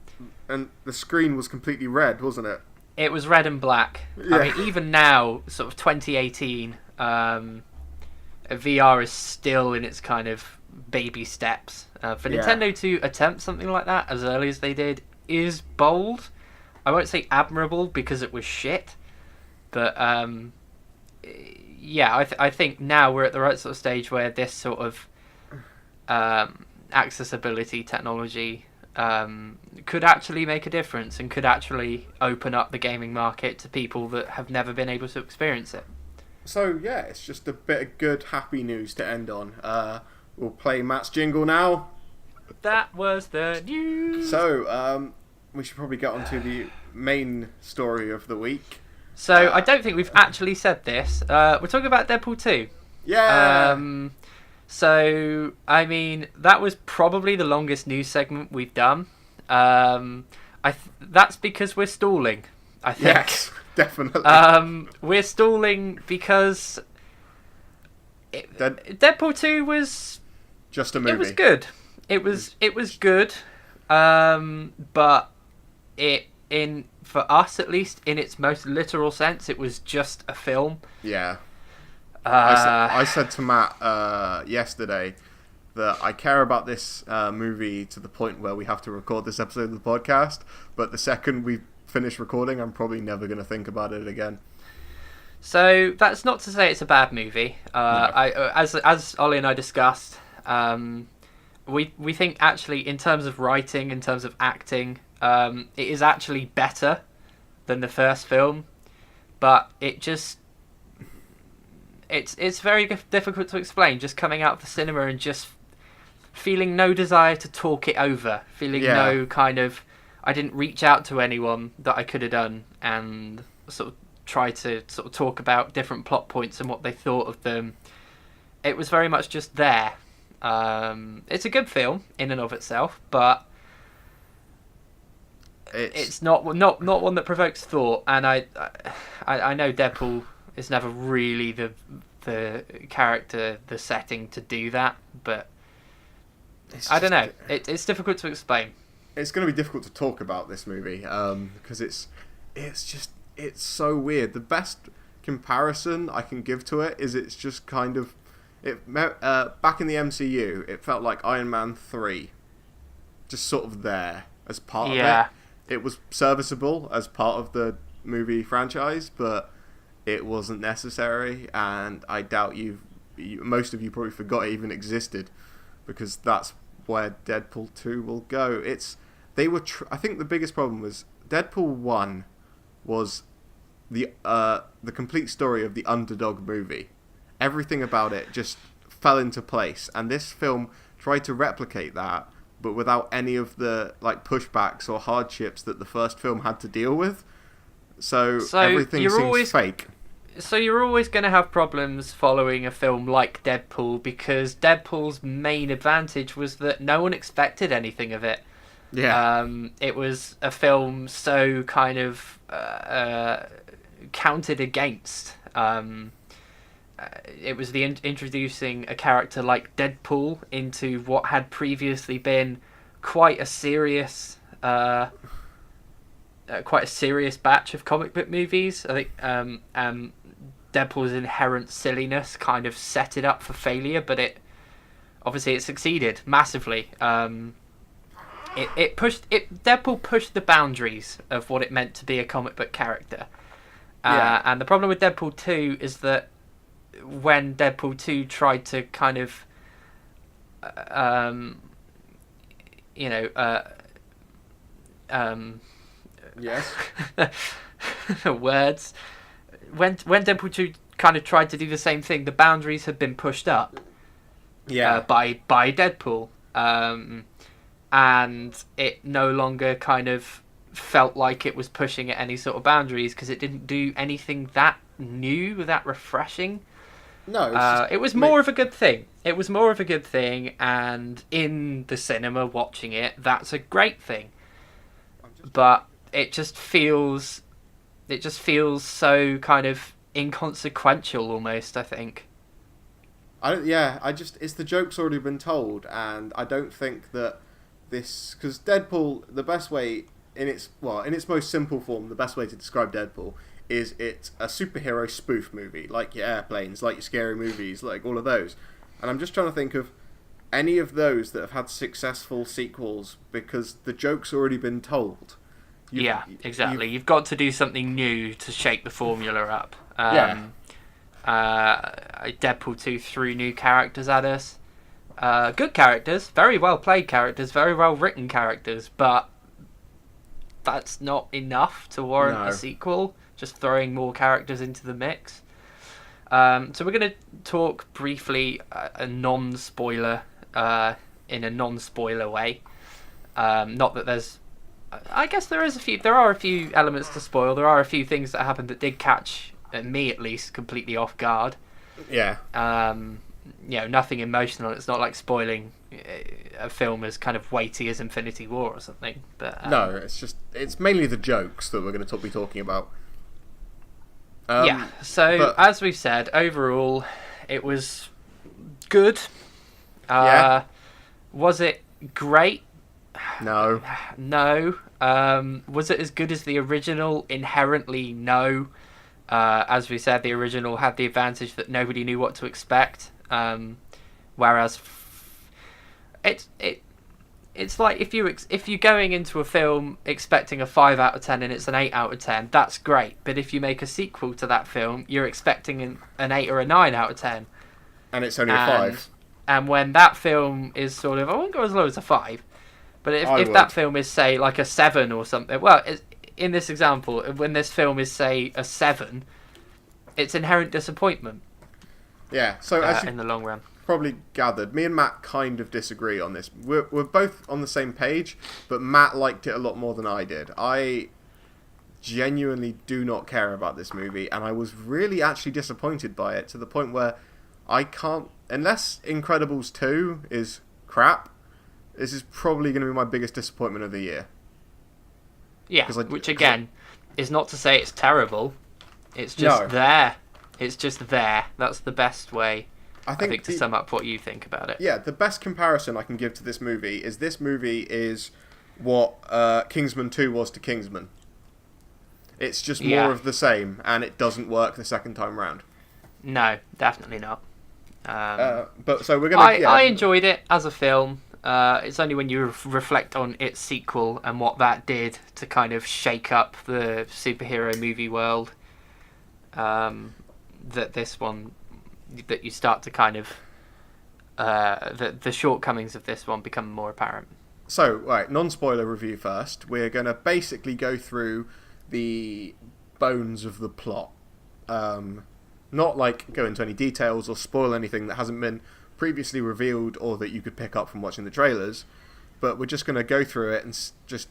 the screen was completely red, wasn't it? It was red and black. Yeah. I mean, even now, sort of 2018, VR is still in its kind of baby steps. For Nintendo to attempt something like that as early as they did is bold. I won't say admirable because it was shit, but I think now we're at the right sort of stage where this sort of accessibility technology could actually make a difference and could actually open up the gaming market to people that have never been able to experience it. So yeah, it's just a bit of good, happy news to end on. We'll play Matt's jingle now. That was the news. So, we should probably get on to the main story of the week. So, I don't think we've actually said this. We're talking about Deadpool 2. Yeah! So, I mean, that was probably the longest news segment we've done. That's because we're stalling, I think. Yes, definitely. We're stalling because Deadpool 2 was... just a movie. It was good. It was good, but for us at least, in its most literal sense, it was just a film. Yeah. I said to Matt yesterday that I care about this movie to the point where we have to record this episode of the podcast, but the second we finish recording, I'm probably never going to think about it again. So that's not to say it's a bad movie. No. As Ollie and I discussed, we think actually in terms of writing, in terms of acting, it is actually better than the first film, but it's very difficult to explain. Just coming out of the cinema and just feeling no desire to talk it over, feeling no kind of, I didn't reach out to anyone that I could have done and sort of try to sort of talk about different plot points and what they thought of them. It was very much just there. It's a good film in and of itself, but it's not one that provokes thought. And I know Deadpool is never really the character, the setting to do that, but I don't know. It's difficult to explain. It's going to be difficult to talk about this movie because it's so weird. The best comparison I can give to it is it's just kind of back in the MCU, it felt like Iron Man 3, just sort of there as part of it. It was serviceable as part of the movie franchise, but it wasn't necessary, and I doubt most of you probably forgot it even existed, because that's where Deadpool 2 will go. I think the biggest problem was Deadpool 1 was the complete story of the underdog movie. Everything about it just fell into place, and this film tried to replicate that, but without any of the like pushbacks or hardships that the first film had to deal with. So everything seems fake. So you're always going to have problems following a film like Deadpool, because Deadpool's main advantage was that no one expected anything of it. Yeah. It was a film so kind of counted against. It was introducing a character like Deadpool into what had previously been quite a serious batch of comic book movies. I think Deadpool's inherent silliness kind of set it up for failure, but it succeeded massively. Deadpool pushed the boundaries of what it meant to be a comic book character. And the problem with Deadpool 2 is that when Deadpool 2 tried to kind of yes. Words. When Deadpool 2 kind of tried to do the same thing, the boundaries had been pushed up. By Deadpool. And it no longer kind of felt like it was pushing at any sort of boundaries, because it didn't do anything that new, that refreshing. No, it was more of a good thing. It was more of a good thing, and in the cinema watching it, that's a great thing. But it just feels so kind of inconsequential almost, I think. It's the joke's already been told, and I don't think that this, because Deadpool, the best way in its most simple form, the best way to describe Deadpool is it's a superhero spoof movie, like your Airplanes, like your Scary Movies, like all of those. And I'm just trying to think of any of those that have had successful sequels, because the joke's already been told. Exactly. You've got to do something new to shake the formula up. Deadpool 2 threw new characters at us. Good characters, very well played characters, very well written characters, but that's not enough to warrant a sequel. Just throwing more characters into the mix. So we're going to talk briefly a non-spoiler in a non-spoiler way. Not that there's, I guess there are a few elements to spoil. There are a few things that happened that did catch me at least completely off guard. Yeah. Nothing emotional. It's not like spoiling a film as kind of weighty as Infinity War or something. But no, it's mainly the jokes that we're going to be talking about. As we've said, overall, it was good. Was it great? No. No. Was it as good as the original? Inherently, no. As we said, the original had the advantage that nobody knew what to expect. Whereas it's like if you're going into a film expecting a 5 out of 10 and it's an 8 out of 10, that's great. But if you make a sequel to that film, you're expecting an 8 or a 9 out of 10, and it's only a 5. And when that film is sort of, I won't go as low as a 5, but if that film is say like a 7 or something, well, in this example, when this film is say a 7, it's inherent disappointment. Yeah. So in the long run. probably gathered, me and Matt kind of disagree on this. We're both on the same page, but Matt liked it a lot more than I did. I genuinely do not care about this movie, and I was really actually disappointed by it, to the point where I can't, unless Incredibles 2 is crap, this is probably going to be my biggest disappointment of the year. Yeah, which again is not to say it's terrible. It's just there. It's just there. That's the best way, I think, to sum up what you think about it. Yeah, the best comparison I can give to this movie is what Kingsman 2 was to Kingsman. It's just more of the same, and it doesn't work the second time round. No, definitely not. But so we're gonna. I enjoyed it as a film. It's only when you reflect on its sequel and what that did to kind of shake up the superhero movie world, that you start to kind of the shortcomings of this one become more apparent. So, right, non-spoiler review first. We're going to basically go through the bones of the plot. Not like go into any details or spoil anything that hasn't been previously revealed or that you could pick up from watching the trailers, but we're just going to go through it and just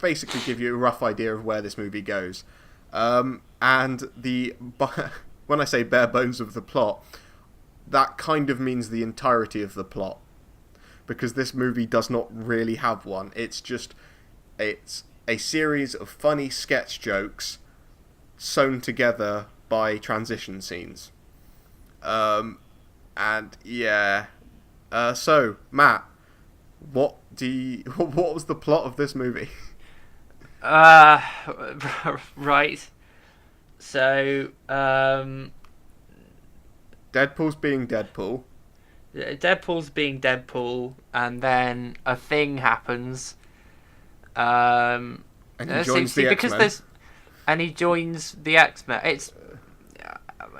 basically give you a rough idea of where this movie goes. And when I say bare bones of the plot, that kind of means the entirety of the plot, because this movie does not really have one. It's a series of funny sketch jokes sewn together by transition scenes. And yeah, so Matt, what was the plot of this movie? Right. So, Deadpool's being Deadpool. Deadpool's being Deadpool, and then a thing happens. And he joins the X-Men. And he joins the X-Men.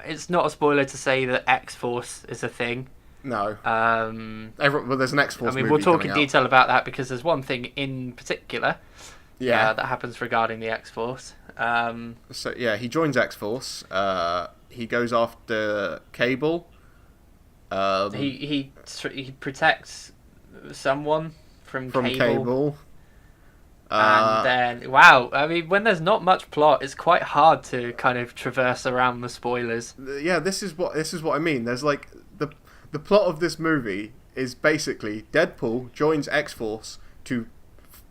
It's not a spoiler to say that X-Force is a thing. No. Well, there's an X-Force movie we'll talk in detail about that, because there's one thing in particular that happens regarding the X-Force. So, yeah, he joins X-Force. He goes after Cable. He protects someone from Cable. And then, wow, I mean, when there's not much plot, it's quite hard to kind of traverse around the spoilers. Yeah, this is what I mean. There's like the plot of this movie is basically Deadpool joins X-Force to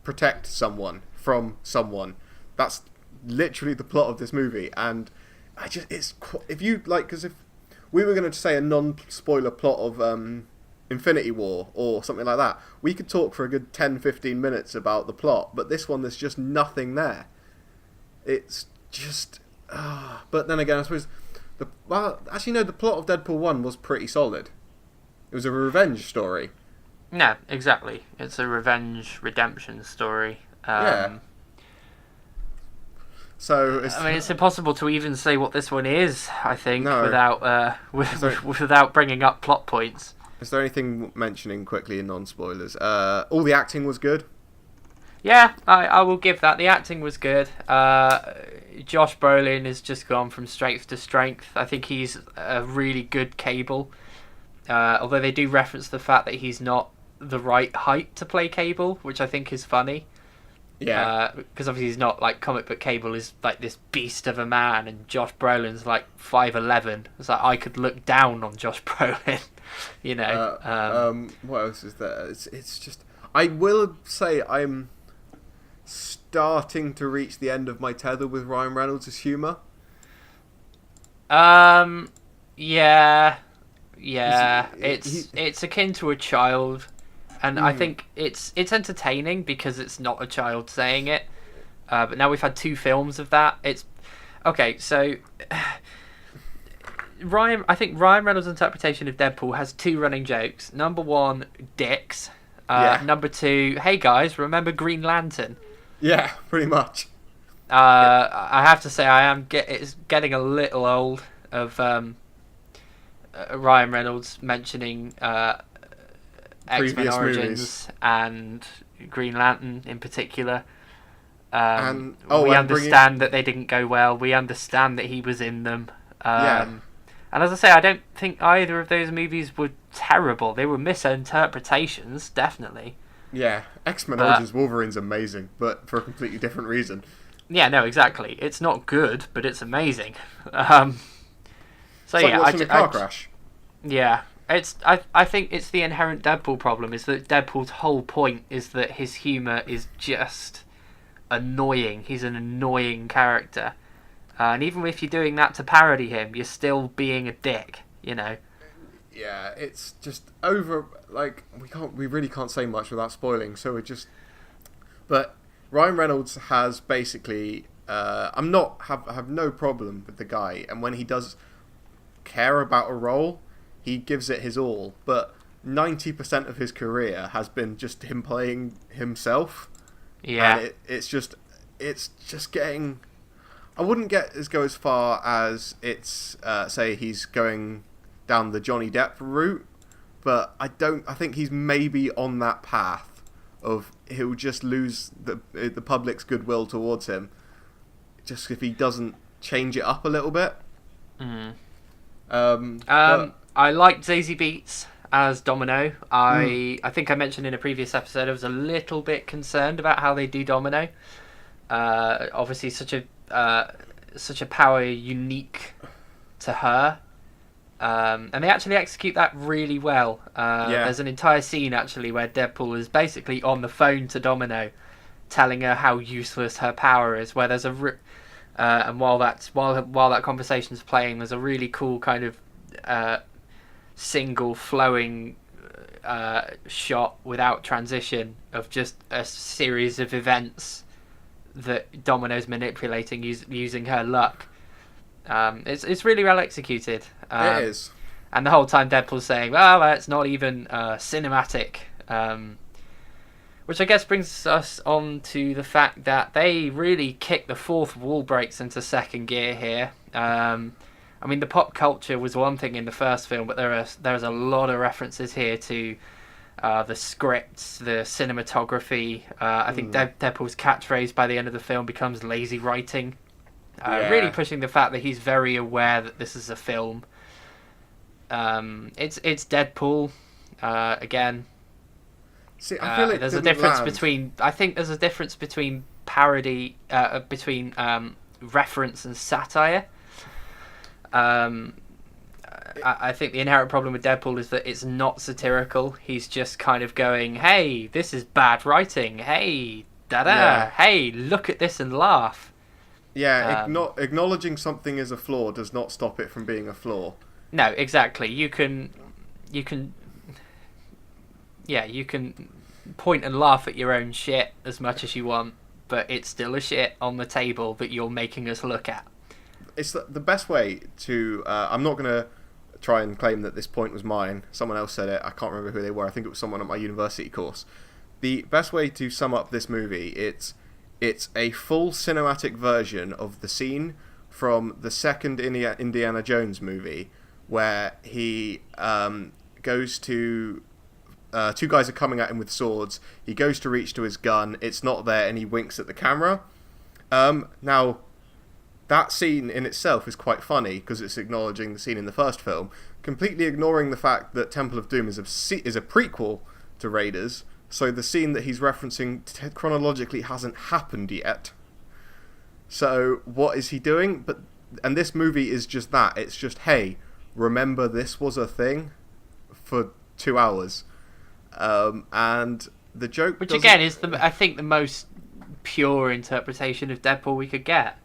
protect someone from someone. That's literally the plot of this movie, and if we were going to say a non-spoiler plot of Infinity War or something like that, we could talk for a good 10-15 minutes about the plot, but this one, there's just nothing there. It's just but then again, I suppose the plot of Deadpool 1 was pretty solid. It was a revenge story. No, exactly. It's a revenge redemption story. Yeah. So it's impossible to even say what this one is, I think, without bringing up plot points. Is there anything mentioning quickly in non-spoilers? All the acting was good. Yeah, I will give that. The acting was good. Josh Brolin has just gone from strength to strength. I think he's a really good Cable. Although they do reference the fact that he's not the right height to play Cable, which I think is funny. Yeah. Because obviously he's not like comic book Cable is like this beast of a man, and Josh Brolin's like 5'11". It's like I could look down on Josh Brolin, you know. What else is there? It's just, I will say I'm starting to reach the end of my tether with Ryan Reynolds' humour. Yeah. It's akin to a child. And I think it's entertaining because it's not a child saying it. But now we've had 2 films of that. It's okay. So I think Ryan Reynolds' interpretation of Deadpool has 2 running jokes. Number 1, dicks. Number 2, hey guys, remember Green Lantern? Yeah, pretty much. I have to say it's getting a little old of Ryan Reynolds mentioning X-Men Origins movies. And Green Lantern in particular. We understand that they didn't go well. We understand that he was in them. And as I say, I don't think either of those movies were terrible. They were misinterpretations, definitely. Yeah, X-Men But Origins Wolverine's amazing, but for a completely different reason. yeah, no, exactly. It's not good, but it's amazing. So It's like yeah, watching a car crash. Yeah, I think it's the inherent Deadpool problem. Is that Deadpool's whole point is that his humor is just annoying. He's an annoying character, and even if you're doing that to parody him, you're still being a dick. You know. Yeah, it's just over. Like we really can't say much without spoiling. So we just. But Ryan Reynolds has basically. Have no problem with the guy, and when he does care about a role, he gives it his all. But 90% of his career has been just him playing himself. Yeah. And it's just getting. I wouldn't go as far as it's say he's going down the Johnny Depp route, but I think he's maybe on that path of he'll just lose the public's goodwill towards him, just if he doesn't change it up a little bit. I liked Zazie Beetz as Domino. I think I mentioned in a previous episode I was a little bit concerned about how they do Domino. Obviously, such a power unique to her. And they actually execute that really well. There's an entire scene actually where Deadpool is basically on the phone to Domino, telling her how useless her power is. Where there's and while that conversation's playing, there's a really cool kind of single flowing shot without transition of just a series of events that Domino's manipulating using her luck. It's really well executed. It is. And the whole time Deadpool's saying, well, it's not even cinematic. Which I guess brings us on to the fact that they really kick the fourth wall breaks into second gear here. I mean, the pop culture was one thing in the first film, but there's a lot of references here to the scripts, the cinematography. I think Deadpool's catchphrase by the end of the film becomes lazy writing. Really pushing the fact that he's very aware that this is a film. It's Deadpool again. See, I feel there's a difference between parody, between reference and satire. I think the inherent problem with Deadpool is that it's not satirical. He's just kind of going, "Hey, this is bad writing. Hey, hey, look at this and laugh." Yeah, acknowledging something as a flaw does not stop it from being a flaw. No, exactly. You can point and laugh at your own shit as much as you want, but it's still a shit on the table that you're making us look at. It's the best way to... I'm not going to try and claim that this point was mine. Someone else said it. I can't remember who they were. I think it was someone at my university course. The best way to sum up this movie, it's a full cinematic version of the scene from the second Indiana Jones movie where he goes to... two guys are coming at him with swords. He goes to reach to his gun. It's not there, and he winks at the camera. Now, that scene in itself is quite funny because it's acknowledging the scene in the first film, completely ignoring the fact that Temple of Doom is a prequel to Raiders. So the scene that he's referencing chronologically hasn't happened yet. So what is he doing? And this movie is just that. It's just, hey, remember this was a thing for 2 hours. And the joke, which again is I think the most pure interpretation of Deadpool we could get.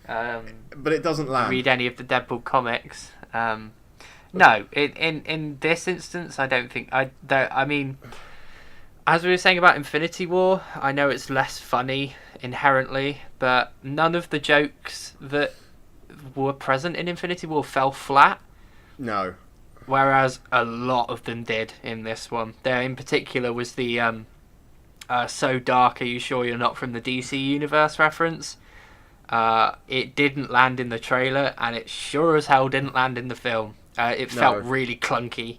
But it doesn't land. Read any of the Deadpool comics. No, in this instance, I don't think I mean, as we were saying about Infinity War, I know it's less funny inherently, but none of the jokes that were present in Infinity War fell flat. No. Whereas a lot of them did in this one. There in particular was the "So dark, are you sure you're not from the DC universe" reference. It didn't land in the trailer, and it sure as hell didn't land in the film. It felt really clunky.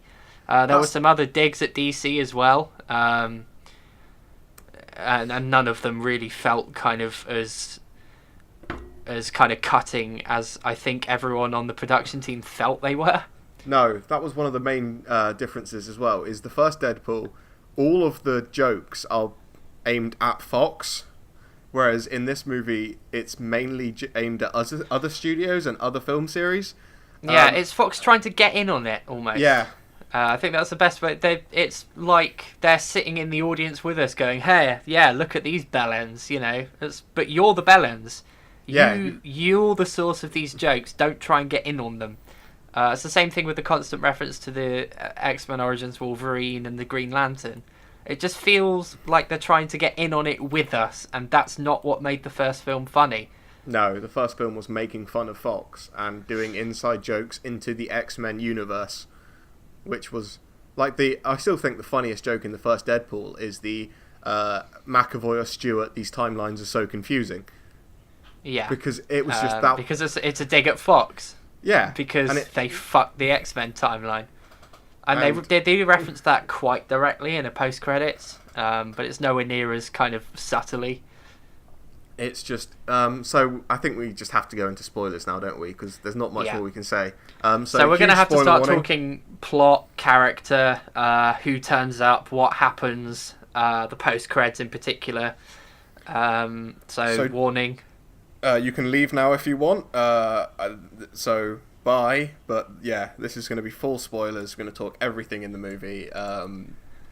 There were some other digs at DC as well, and none of them really felt kind of as as kind of cutting as I think everyone on the production team felt they were. No, that was one of the main differences as well, is the first Deadpool, all of the jokes are aimed at Fox, whereas in this movie, it's mainly aimed at other studios and other film series. Yeah, it's Fox trying to get in on it, almost. Yeah. I think that's the best way. It's like they're sitting in the audience with us going, hey, yeah, look at these bellends, you know. But you're the bellends. You're the source of these jokes. Don't try and get in on them. It's the same thing with the constant reference to the X-Men Origins Wolverine and the Green Lantern. It just feels like they're trying to get in on it with us, and that's not what made the first film funny. No, the first film was making fun of Fox and doing inside jokes into the X-Men universe, which was like I still think the funniest joke in the first Deadpool is the McAvoy or Stewart, these timelines are so confusing. Yeah. Because it was just that... Because it's a dig at Fox. Yeah. Because they fucked the X-Men timeline. And they do reference that quite directly in a post-credits, but it's nowhere near as kind of subtly. It's just... so I think we just have to go into spoilers now, don't we? Because there's not much more we can say. So we're going to have to start talking plot, character, who turns up, what happens, the post-creds in particular. So warning. You can leave now if you want. So... Bye, but yeah, this is going to be full spoilers. We're going to talk everything in the movie.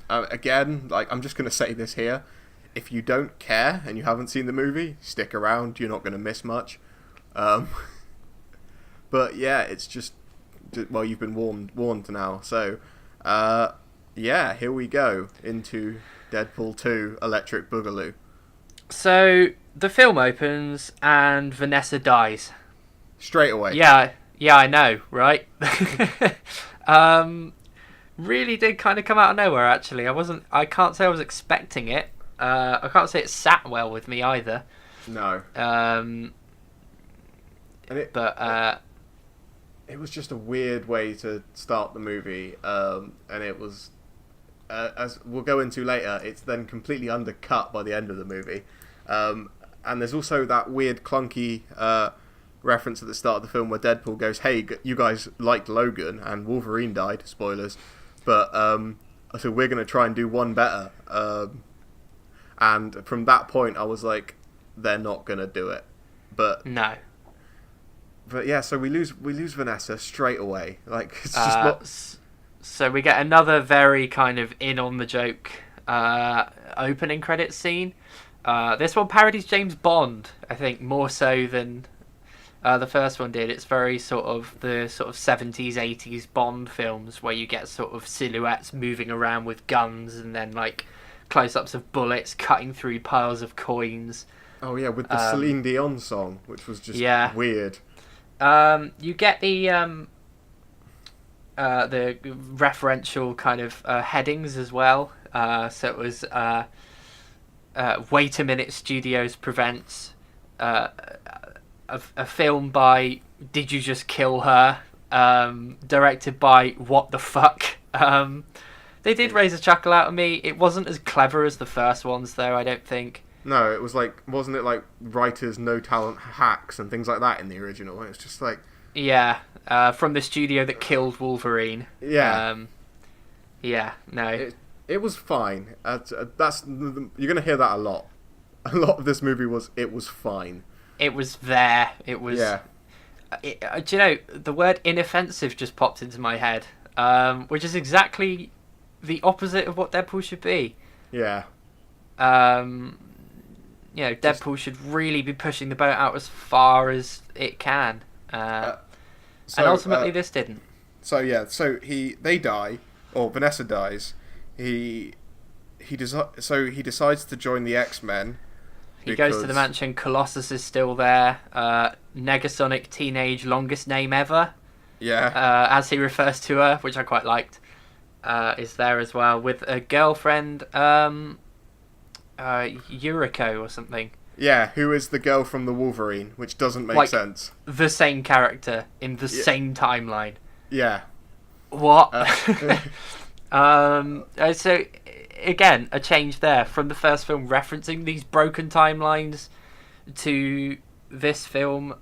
Again, like I'm just going to say this here: if you don't care and you haven't seen the movie, stick around. You're not going to miss much. But yeah, it's just well, you've been warned now. So yeah, here we go into Deadpool 2: Electric Boogaloo. So the film opens and Vanessa dies straight away. Yeah, I know, right? Really did kind of come out of nowhere, actually. I can't say I was expecting it. I can't say it sat well with me either. No. It was just a weird way to start the movie, and it was, as we'll go into later, it's then completely undercut by the end of the movie. And there's also that weird clunky reference at the start of the film where Deadpool goes, hey, you guys liked Logan and Wolverine died, spoilers, but so we're going to try and do one better. And from that point I was like, they're not going to do it. But no. But yeah, so we lose Vanessa straight away. Like it's just not... So we get another very kind of in on the joke opening credits scene. This one parodies James Bond, I think, more so than the first one did. It's very sort of the sort of 70s, 80s Bond films where you get sort of silhouettes moving around with guns and then like close-ups of bullets cutting through piles of coins. Oh yeah, with the Celine Dion song, which was just weird. You get the referential kind of headings as well. So it was Wait a Minute Studios presents a film by Did You Just Kill Her? Directed by What the Fuck? They did raise a chuckle out of me. It wasn't as clever as the first ones, though, I don't think. No, it was like, wasn't it like writers' no talent hacks and things like that in the original? It was just like... Yeah, from the studio that killed Wolverine. Yeah. Yeah, no. It was fine. That's you're going to hear that a lot. A lot of this movie was fine. It was there. It was... Yeah. Do you know, the word inoffensive just popped into my head, which is exactly the opposite of what Deadpool should be. Yeah. You know, Deadpool should really be pushing the boat out as far as it can. And ultimately this didn't. So yeah, they die, or Vanessa dies. He decides to join the X-Men. He goes to the mansion. Colossus is still there. Negasonic Teenage, longest name ever. Yeah. As he refers to her, which I quite liked, is there as well with a girlfriend, Yuriko or something. Yeah, who is the girl from the Wolverine, which doesn't make sense. The same character in the same timeline. Yeah. What? So again, a change there from the first film referencing these broken timelines to this film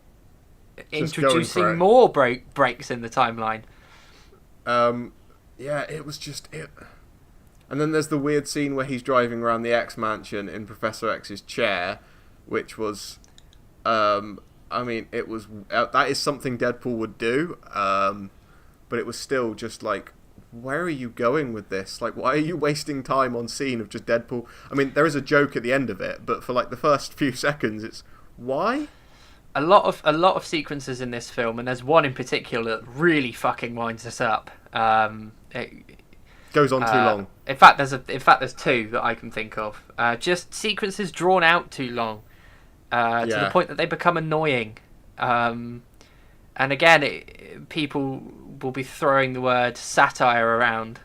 Just going for introducing it. more breaks in the timeline. Yeah, it was just it. And then there's the weird scene where he's driving around the X mansion in Professor X's chair, which was, I mean, it was that is something Deadpool would do, but it was still just like, where are you going with this? Like, why are you wasting time on scene of just Deadpool? I mean, there is a joke at the end of it, but for like the first few seconds, it's why? A lot of sequences in this film, and there's one in particular that really fucking winds us up. It Goes on too long. In fact, there's two that I can think of. Just sequences drawn out too long, to the point that they become annoying. And again, people will be throwing the word satire around,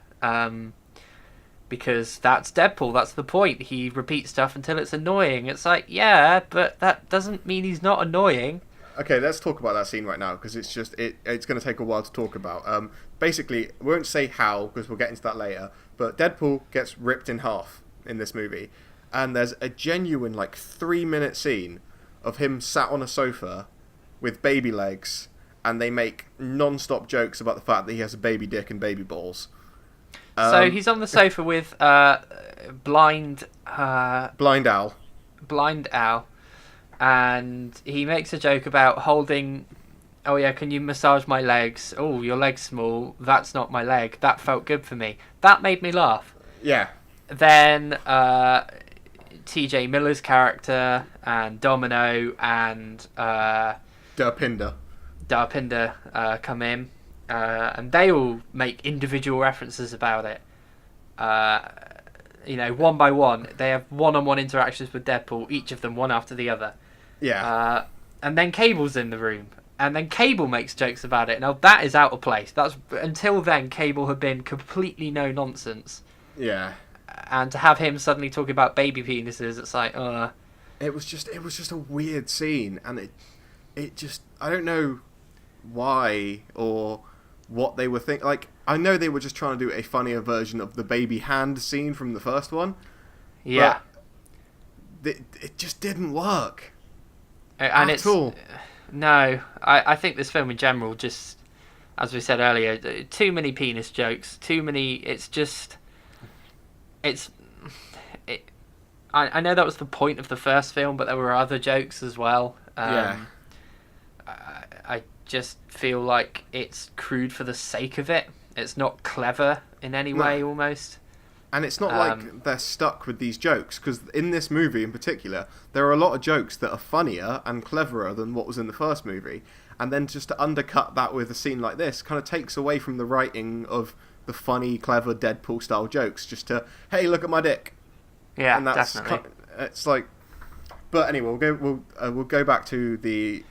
because that's Deadpool. That's the point. He repeats stuff until it's annoying. It's like, yeah, but that doesn't mean he's not annoying. Okay, let's talk about that scene right now, because it's just it's going to take a while to talk about. Basically, we won't say how, because we'll get into that later, but Deadpool gets ripped in half in this movie, and there's a genuine, like, 3-minute scene of him sat on a sofa with baby legs, and they make non-stop jokes about the fact that he has a baby dick and baby balls. So he's on the sofa with blind Al. Blind Al, and he makes a joke about holding. Oh yeah, can you massage my legs? Oh, your leg's small. That's not my leg. That felt good for me. That made me laugh. Yeah. Then T.J. Miller's character and Domino and Derpinda come in, and they all make individual references about it. One by one, they have one-on-one interactions with Deadpool, each of them one after the other. Yeah. And then Cable's in the room, and then Cable makes jokes about it. Now that is out of place. That's until then, Cable had been completely no nonsense. Yeah. And to have him suddenly talking about baby penises, it's like, It was just a weird scene, and it just, I don't know why or what they were thinking. Like, I know they were just trying to do a funnier version of the baby hand scene from the first one. Yeah. But it just didn't work. And at all. No, I think this film in general, just as we said earlier, too many penis jokes, too many. I know that was the point of the first film, but there were other jokes as well. Yeah. I just feel like it's crude for the sake of it. It's not clever in any way, almost. And it's not like they're stuck with these jokes, because in this movie in particular, there are a lot of jokes that are funnier and cleverer than what was in the first movie. And then just to undercut that with a scene like this kind of takes away from the writing of the funny, clever Deadpool-style jokes. Just to, hey, look at my dick. Yeah, and that's definitely. It's like, but anyway, we'll go back to the.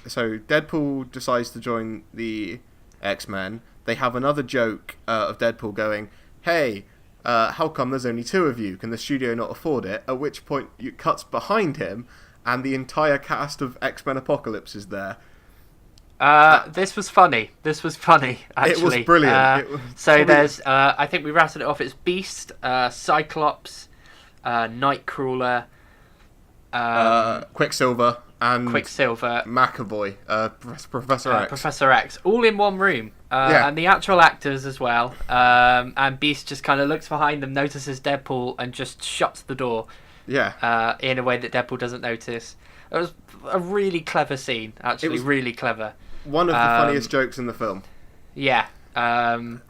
So Deadpool decides to join the X-Men. They have another joke of Deadpool going, "Hey, how come there's only 2 of you? Can the studio not afford it?" At which point it cuts behind him, and the entire cast of X-Men Apocalypse is there. This was funny. Actually, it was brilliant. There's, I think we rattled it off. It's Beast, Cyclops, Nightcrawler, Quicksilver and McAvoy, Professor X. Professor X, all in one room, and the actual actors as well. And Beast just kind of looks behind them, notices Deadpool, and just shuts the door. Yeah. In a way that Deadpool doesn't notice. It was a really clever scene, actually, really clever. One of the funniest jokes in the film. Yeah. Now,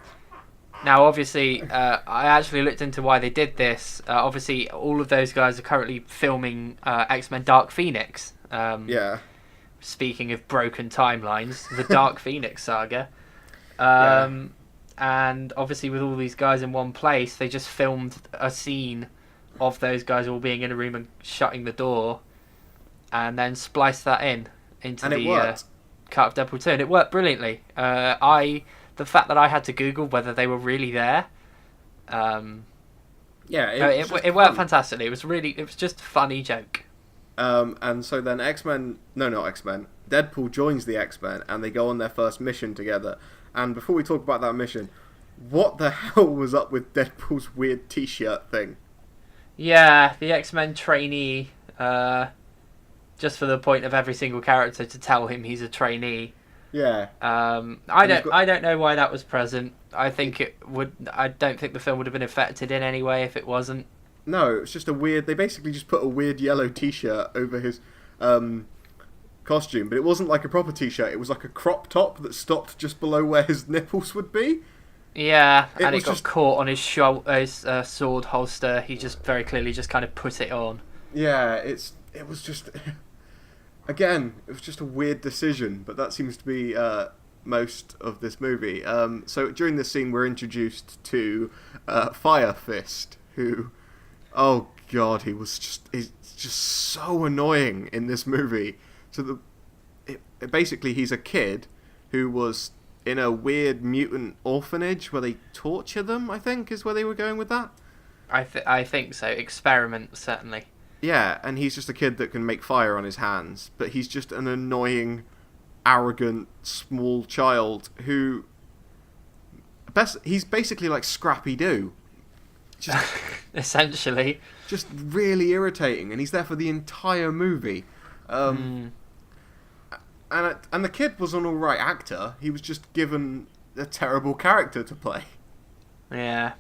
obviously, I actually looked into why they did this. Obviously, all of those guys are currently filming X-Men Dark Phoenix. Yeah. Speaking of broken timelines, the Dark Phoenix saga. And obviously, with all these guys in one place, they just filmed a scene of those guys all being in a room and shutting the door, and then spliced that into the cut of Deadpool 2, and it worked brilliantly. The fact that I had to Google whether they were really there, it worked fantastically. It was just a funny joke. And so then Deadpool joins the X-Men, and they go on their first mission together. And before we talk about that mission, what the hell was up with Deadpool's weird t-shirt thing? Yeah, the X-Men trainee just for the point of every single character to tell him he's a trainee. Yeah. I don't know why that was present. I think it would. I don't think the film would have been affected in any way if it wasn't. No, it was just a weird. They basically just put a weird yellow T-shirt over his costume, but it wasn't like a proper T-shirt. It was like a crop top that stopped just below where his nipples would be. Yeah, and it got caught on his sword holster. He just very clearly just kind of put it on. Yeah, it was just. Again, it was just a weird decision, but that seems to be most of this movie. So during this scene, we're introduced to Fire Fist, who, oh god, he's just so annoying in this movie. So basically, he's a kid who was in a weird mutant orphanage where they torture them. I think is where they were going with that. I think so. Experiment, certainly. Yeah, and he's just a kid that can make fire on his hands, but he's just an annoying, arrogant, small child who... He's basically like Scrappy-Doo. Just, essentially. Just really irritating, and he's there for the entire movie. And the kid was an alright actor, he was just given a terrible character to play. Yeah.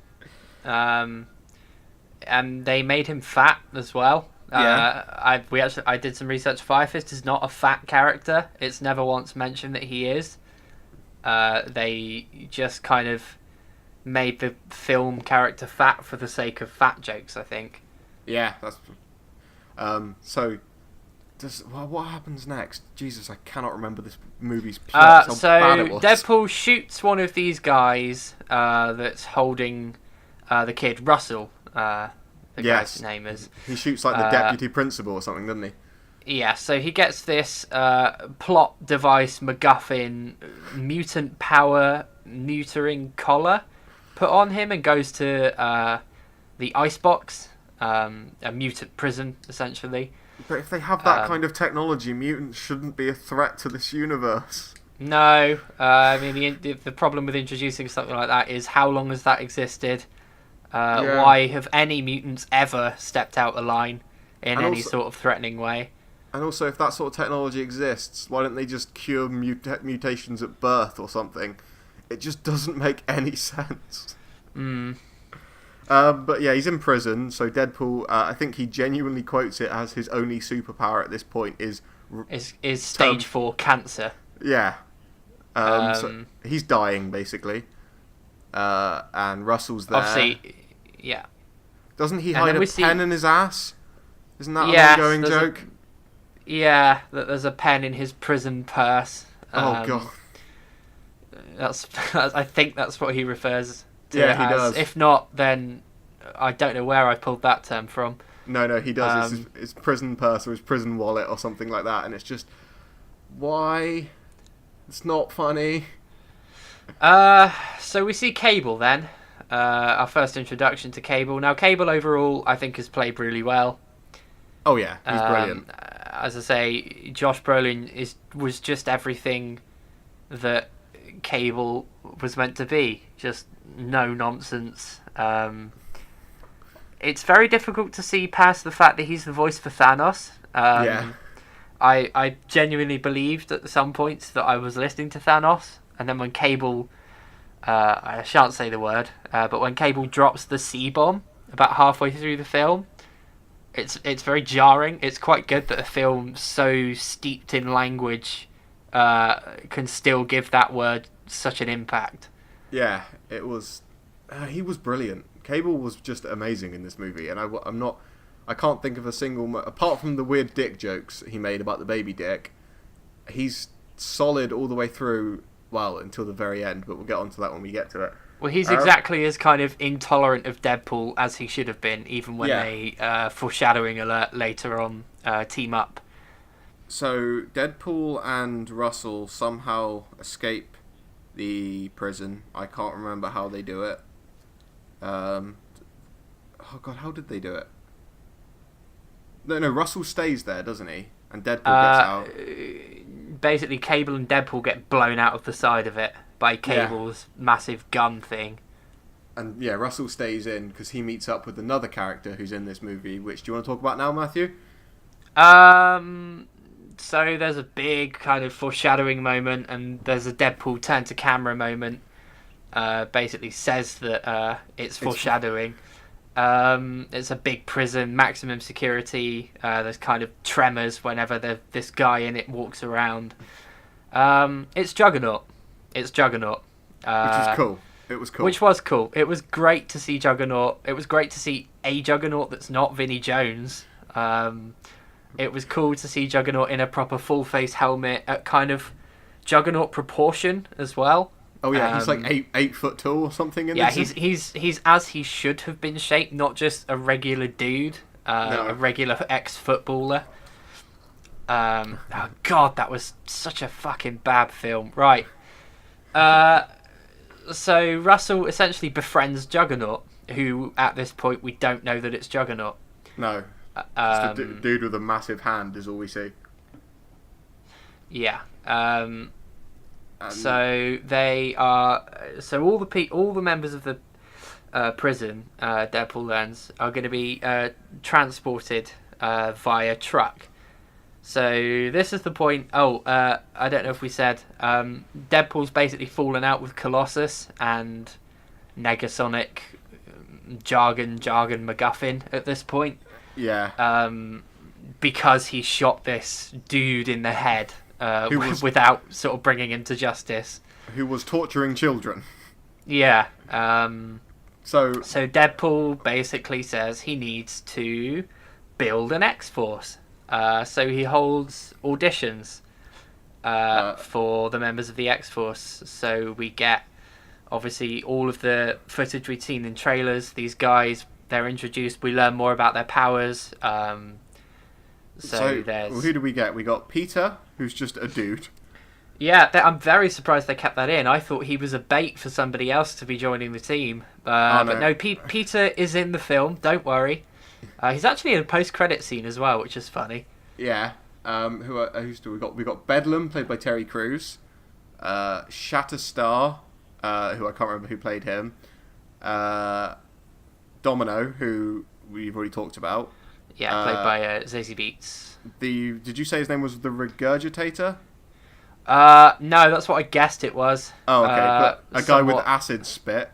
And they made him fat as well. Yeah. I did some research. Fire Fist is not a fat character. It's never once mentioned that he is. They just kind of made the film character fat for the sake of fat jokes, I think. Yeah, that's... So, what happens next? Jesus, I cannot remember this movie's plot. So Deadpool shoots one of these guys that's holding the kid, Russell. The guy's name is. He shoots like the deputy principal or something, doesn't he? Yeah, so he gets this plot device MacGuffin mutant power neutering collar put on him and goes to the icebox, a mutant prison, essentially. But if they have that kind of technology, mutants shouldn't be a threat to this universe. No, I mean, the problem with introducing something like that is how long has that existed? Why have any mutants ever stepped out of line in any sort of threatening way? And also, if that sort of technology exists, why don't they just cure mutations at birth or something? It just doesn't make any sense. But yeah, he's in prison, so Deadpool, I think he genuinely quotes it as his only superpower at this point is stage 4 cancer. Yeah. So he's dying, basically. And Russell's there. Obviously, yeah. Doesn't he hide a pen in his ass? Isn't that an ongoing joke? Yeah, that there's a pen in his prison purse. Oh god. I think that's what he refers to. Yeah, he does. If not, then I don't know where I pulled that term from. No, he does. It's his prison purse or his prison wallet or something like that, and it's just why? It's not funny. So we see Cable then. Our first introduction to Cable. Now, Cable overall, I think, has played really well. Oh yeah, he's brilliant. As I say, Josh Brolin was just everything that Cable was meant to be. Just no nonsense. It's very difficult to see past the fact that he's the voice for Thanos. Yeah. I genuinely believed at some points that I was listening to Thanos, and then when Cable, I shan't say the word, but when Cable drops the C-bomb about halfway through the film, it's very jarring. It's quite good that a film so steeped in language can still give that word such an impact. Yeah, it was. He was brilliant. Cable was just amazing in this movie, and I can't think of a single apart from the weird dick jokes he made about the baby dick. He's solid all the way through. Well, until the very end, but we'll get onto that when we get to it. Well, he's exactly as kind of intolerant of Deadpool as he should have been, even when they, foreshadowing alert later on, team up. So, Deadpool and Russell somehow escape the prison. I can't remember how they do it. Oh god, how did they do it? No, Russell stays there, doesn't he? And Deadpool gets out. Basically, Cable and Deadpool get blown out of the side of it by Cable's massive gun thing. And yeah, Russell stays in because he meets up with another character who's in this movie. Which do you want to talk about now, Matthew? So there's a big kind of foreshadowing moment, and there's a Deadpool turn to camera moment. Basically says that it's foreshadowing. It's a big prison, maximum security. There's kind of tremors whenever this guy in it walks around. It's Juggernaut. It's Juggernaut. Which is cool. It was cool. Which was cool. It was great to see Juggernaut. It was great to see a Juggernaut that's not Vinnie Jones. It was cool to see Juggernaut in a proper full face helmet at kind of Juggernaut proportion as well. Oh yeah, he's like 8 foot tall or something in yeah, this. he's as he should have been shaped, not just a regular dude, a regular ex-footballer. Oh god, that was such a fucking bad film. Right. So Russell essentially befriends Juggernaut, who at this point we don't know that it's Juggernaut. No. Just a dude with a massive hand is all we see. Yeah. So they are. So all the members of the prison, Deadpool learns, are going to be transported via truck. So this is the point. I don't know if we said Deadpool's basically fallen out with Colossus and Negasonic, jargon MacGuffin at this point. Yeah. Because he shot this dude in the head without sort of bringing him to justice. Who was torturing children. Yeah. So Deadpool basically says he needs to build an X-Force. So he holds auditions for the members of the X-Force. So we get, obviously, all of the footage we've seen in trailers. These guys, they're introduced. We learn more about their powers. So there's... who do we get? We got Peter, who's just a dude. Yeah, I'm very surprised they kept that in. I thought he was a bait for somebody else to be joining the team. But no, Peter is in the film. Don't worry. He's actually in a post-credit scene as well, which is funny. Yeah. Who's do we got? We got Bedlam, played by Terry Crews. Shatterstar, who I can't remember who played him. Domino, who we've already talked about. Yeah, played by Zazie Beetz. Did you say his name was the Regurgitator? No, that's what I guessed it was. Oh, okay. But a guy with acid spit,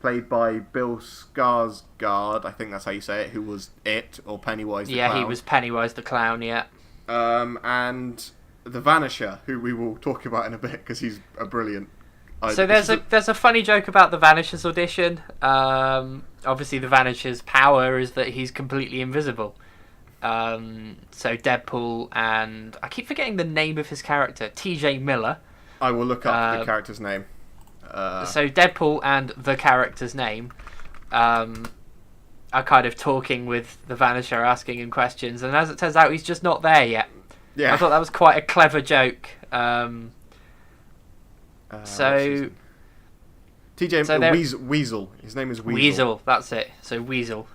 played by Bill Skarsgård, I think that's how you say it, who was It, or Pennywise the Clown. Yeah, he was Pennywise the Clown, yeah. And the Vanisher, who we will talk about in a bit, because he's a brilliant... So there's a funny joke about the Vanisher's audition. Obviously, the Vanisher's power is that he's completely invisible. So Deadpool and... I keep forgetting the name of his character. T.J. Miller. I will look up the character's name. So Deadpool and the character's name are kind of talking with the Vanisher, asking him questions. And as it turns out, he's just not there yet. Yeah. I thought that was quite a clever joke. Weasel. His name is Weasel. Weasel, that's it. So Weasel.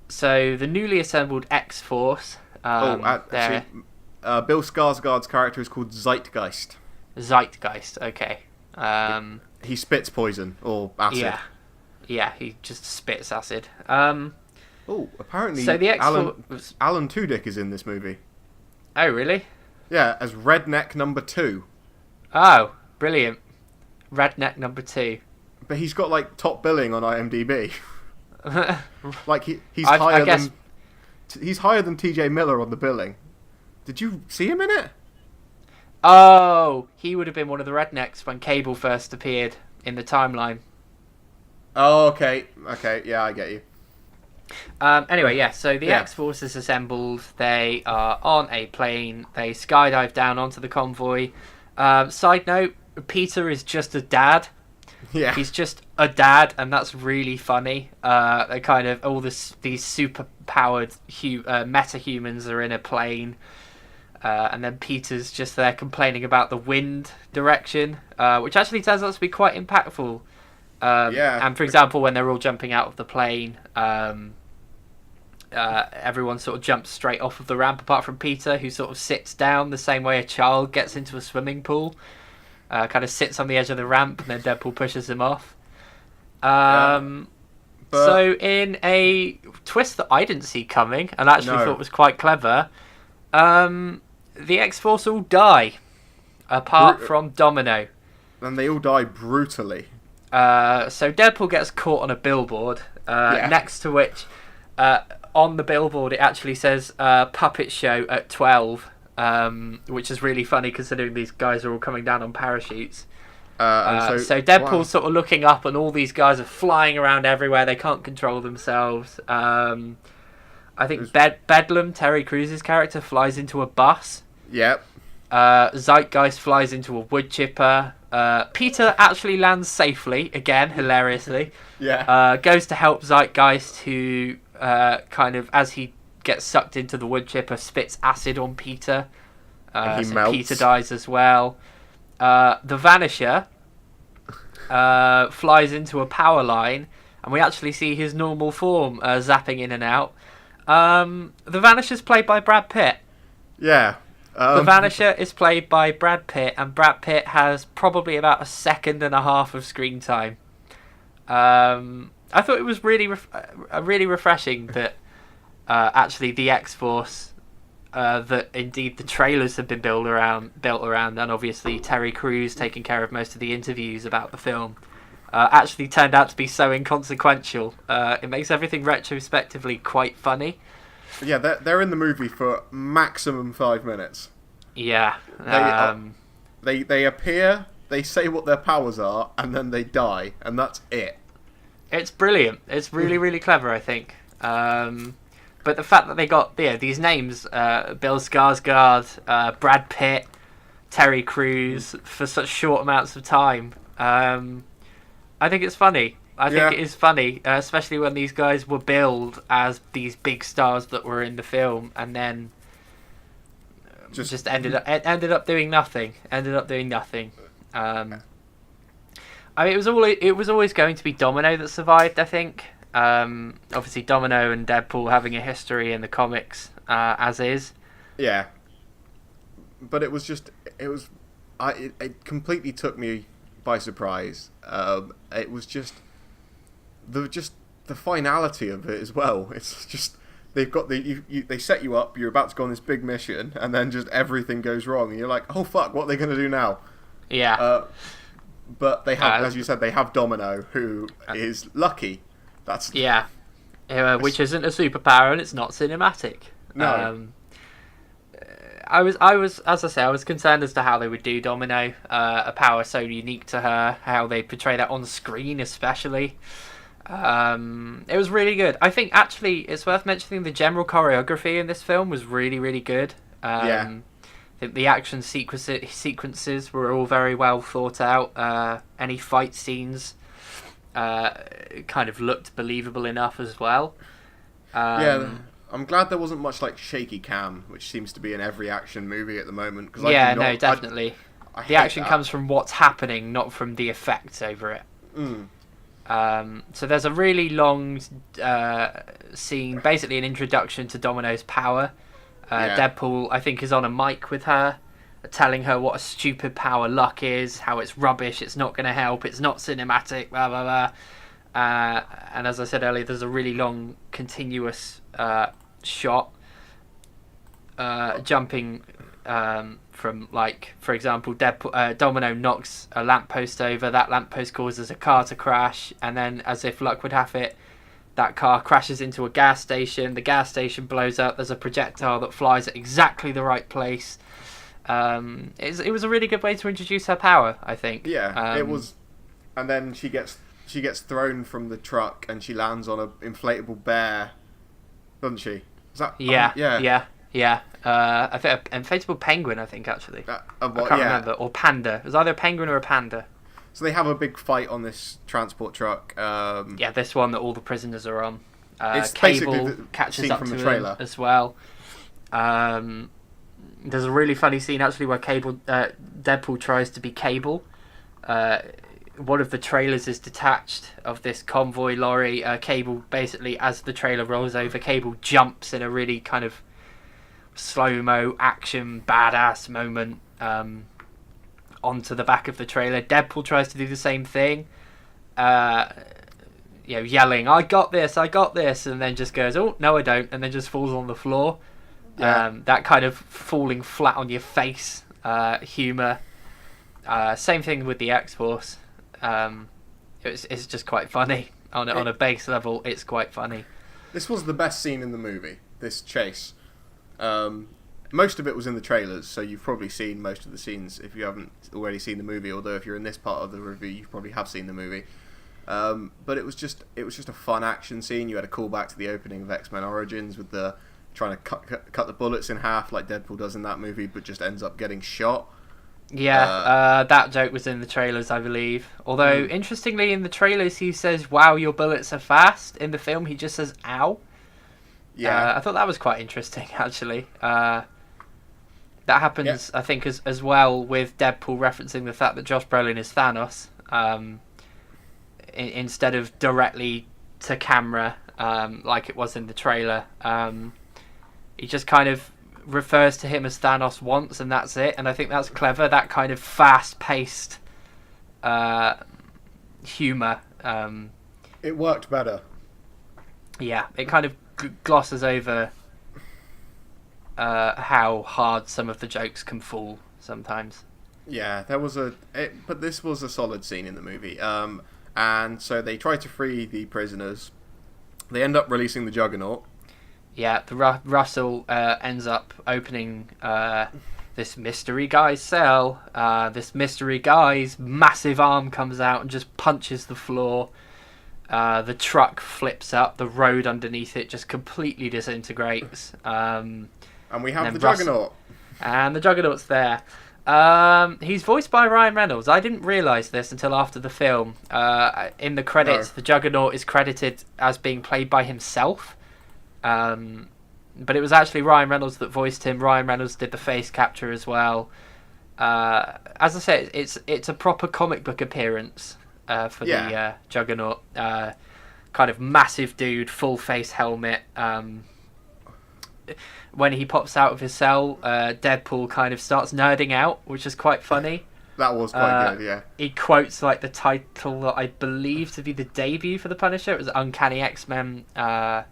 So the newly assembled X-Force. Bill Skarsgård's character is called Zeitgeist. Zeitgeist, okay. He spits poison or acid. Yeah, he just spits acid. Apparently so the Alan Tudyk is in this movie. Oh, really? Yeah, as Redneck number 2. Oh, brilliant. Redneck number 2. But he's got like top billing on IMDb. Like he's higher than TJ Miller on the billing. Did you see him in it? Oh, he would have been one of the rednecks when Cable first appeared in the timeline. Oh, okay. Okay, yeah, I get you. Anyway, yeah, so the X-Force is assembled. They are on a plane. They skydive down onto the convoy. Side note, Peter is just a dad. Yeah. He's just a dad, and that's really funny. They kind of, all these super-powered meta-humans are in a plane. And then Peter's just there complaining about the wind direction, which actually turns out to be quite impactful. And for example, when they're all jumping out of the plane, everyone sort of jumps straight off of the ramp, apart from Peter, who sort of sits down the same way a child gets into a swimming pool. Kind of sits on the edge of the ramp, and then Deadpool pushes him off. But So in a twist that I didn't see coming and actually no, thought was quite clever, the X-Force all die apart from Domino. and they all die brutally. So Deadpool gets caught on a billboard, Yeah. next to which, on the billboard, it actually says "Puppet Show at 12," which is really funny considering these guys are all coming down on parachutes. So Deadpool's sort of looking up, and all these guys are flying around everywhere. They can't control themselves. I think Bedlam, Terry Crews' character, flies into a bus. Yep. Zeitgeist flies into a wood chipper. Peter actually lands safely, again, hilariously. Yeah. Goes to help Zeitgeist, who kind of, as he gets sucked into the wood chipper, spits acid on Peter. And he so melts. Peter dies as well. The Vanisher flies into a power line, and we actually see his normal form zapping in and out. The Vanisher's played by Brad Pitt. Yeah. The Vanisher is played by Brad Pitt, and Brad Pitt has probably about a second and a half of screen time. I thought it was really refreshing that actually the X-Force, that indeed the trailers have been built around, and obviously Terry Crews taking care of most of the interviews about the film, actually turned out to be so inconsequential. It makes everything retrospectively quite funny. Yeah, they're in the movie for maximum 5 minutes. Yeah. They appear, they say what their powers are, and then they die, and that's it. It's brilliant. It's really, really clever, I think. But the fact that they got these names, Bill Skarsgård, Brad Pitt, Terry Crews, for such short amounts of time, I think it's funny. I think it is funny, especially when these guys were billed as these big stars that were in the film, and then just ended up doing nothing. I mean, it was always going to be Domino that survived, I think. Obviously, Domino and Deadpool having a history in the comics, as is. Yeah. But it completely took me by surprise. It was just the finality of it as well. It's just they've got they set you up. You're about to go on this big mission, and then just everything goes wrong, and you're like, oh fuck, what are they gonna do now? Yeah. But they have, as you said, they have Domino, who is lucky. That's which isn't a superpower, and it's not cinematic. No. I was, as I say, I was concerned as to how they would do Domino, a power so unique to her, how they portray that on screen, especially. It was really good. I think actually it's worth mentioning the general choreography in this film was really, really good. I think the action sequences were all very well thought out. Any fight scenes kind of looked believable enough as well. I'm glad there wasn't much like shaky cam, which seems to be in every action movie at the moment. Definitely. The action comes from what's happening, not from the effects over it. So there's a really long scene, basically an introduction to Domino's power. Deadpool, I think, is on a mic with her, telling her what a stupid power luck is, how it's rubbish, it's not going to help, it's not cinematic, blah, blah, blah. And as I said earlier, there's a really long, continuous shot jumping from, like, for example, Domino knocks a lamppost over, that lamppost causes a car to crash, and then, as if luck would have it, that car crashes into a gas station, the gas station blows up, there's a projectile that flies at exactly the right place. It was a really good way to introduce her power, I think. Yeah, it was. And then she gets thrown from the truck, and she lands on an inflatable bear, doesn't she? Is that? Yeah. I think an inflatable penguin, I think, actually. I can't remember. Or panda. It was either a penguin or a panda. So they have a big fight on this transport truck. This one that all the prisoners are on. It's Cable catches up from to the trailer him as well. There's a really funny scene, actually, where Deadpool tries to be Cable. One of the trailers is detached of this convoy lorry. Cable, basically, as the trailer rolls over, Cable jumps in a really kind of slow-mo action badass moment onto the back of the trailer. Deadpool tries to do the same thing. yelling, "I got this, I got this," and then just goes, "Oh no, I don't," and then just falls on the floor. Yeah. That kind of falling flat on your face humor. Same thing with the X-Force. It's just quite funny on a base level. It's quite funny. This was the best scene in the movie. This chase. Most of it was in the trailers, so you've probably seen most of the scenes if you haven't already seen the movie. Although if you're in this part of the review, you probably have seen the movie. But it was just a fun action scene. You had a callback to the opening of X-Men Origins with the trying to cut the bullets in half like Deadpool does in that movie, but just ends up getting shot. Yeah, that joke was in the trailers, I believe. Although, interestingly, in the trailers he says, "Wow, your bullets are fast." In the film, he just says, "Ow." Yeah, I thought that was quite interesting, actually. That happens, I think, as well with Deadpool referencing the fact that Josh Brolin is Thanos, instead of directly to camera, like it was in the trailer. He just kind of refers to him as Thanos once, and that's it. And I think that's clever. That kind of fast-paced humor. it worked better. Yeah, it kind of glosses over how hard some of the jokes can fall sometimes. Yeah, but this was a solid scene in the movie. And so they try to free the prisoners. They end up releasing the Juggernaut. Yeah, the Russell ends up opening this mystery guy's cell. This mystery guy's massive arm comes out and just punches the floor. The truck flips up. The road underneath it just completely disintegrates. And we have the Juggernaut. And the Juggernaut's there. He's voiced by Ryan Reynolds. I didn't realise this until after the film. In the credits, the Juggernaut is credited as being played by himself. But it was actually Ryan Reynolds that voiced him. Ryan Reynolds did the face capture as well. As I said, it's a proper comic book appearance for the Juggernaut. Kind of massive dude, full face helmet. When he pops out of his cell, Deadpool kind of starts nerding out, which is quite funny. That was quite good, yeah. He quotes like the title that I believe to be the debut for the Punisher. It was Uncanny X-Men. I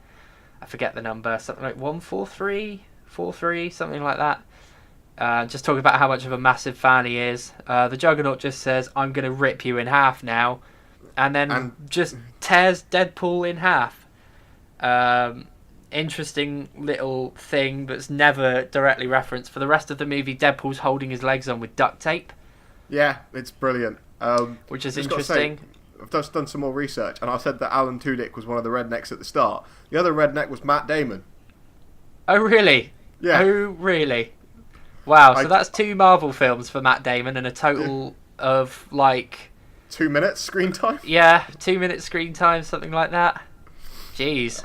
forget the number, something like 143, something like that. Just talking about how much of a massive fan he is. The Juggernaut just says, "I'm going to rip you in half now," and then just tears Deadpool in half. Interesting little thing that's never directly referenced. For the rest of the movie, Deadpool's holding his legs on with duct tape. Yeah, it's brilliant. Which is interesting. I've just done some more research, and I said that Alan Tudyk was one of the rednecks at the start. The other redneck was Matt Damon. Oh, really? Yeah. Oh, really? Wow, so that's 2 Marvel films for Matt Damon and a total of, like... 2 minutes screen time? Yeah, 2 minutes screen time, something like that. Jeez.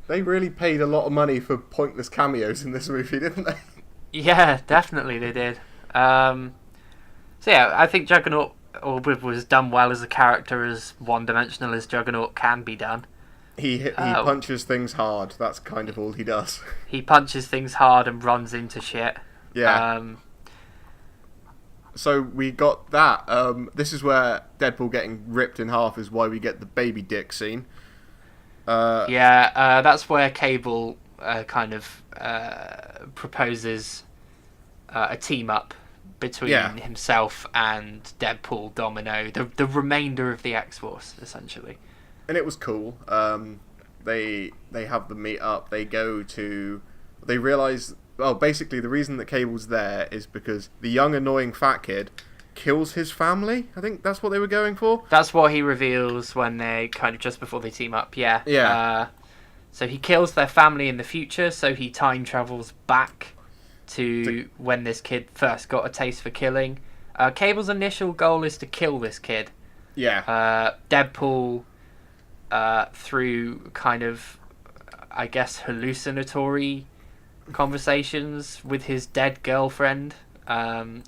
They really paid a lot of money for pointless cameos in this movie, didn't they? Yeah, definitely they did. So yeah, I think Juggernaut was done well as a character, as one-dimensional as Juggernaut can be done. He punches things hard. That's kind of all he does. He punches things hard and runs into shit. Yeah. So we got that. This is where Deadpool getting ripped in half is why we get the baby dick scene. That's where Cable kind of proposes a team up between himself and Deadpool, Domino, the remainder of the X-Force, essentially. And it was cool. They have the meet up. They realise. Well, basically, the reason that Cable's there is because the young annoying fat kid kills his family. I think that's what they were going for. That's what he reveals when they kind of just before they team up. Yeah. Yeah. So he kills their family in the future. So he time travels back to when this kid first got a taste for killing. Cable's initial goal is to kill this kid. Yeah. Deadpool, through kind of, I guess, hallucinatory conversations with his dead girlfriend.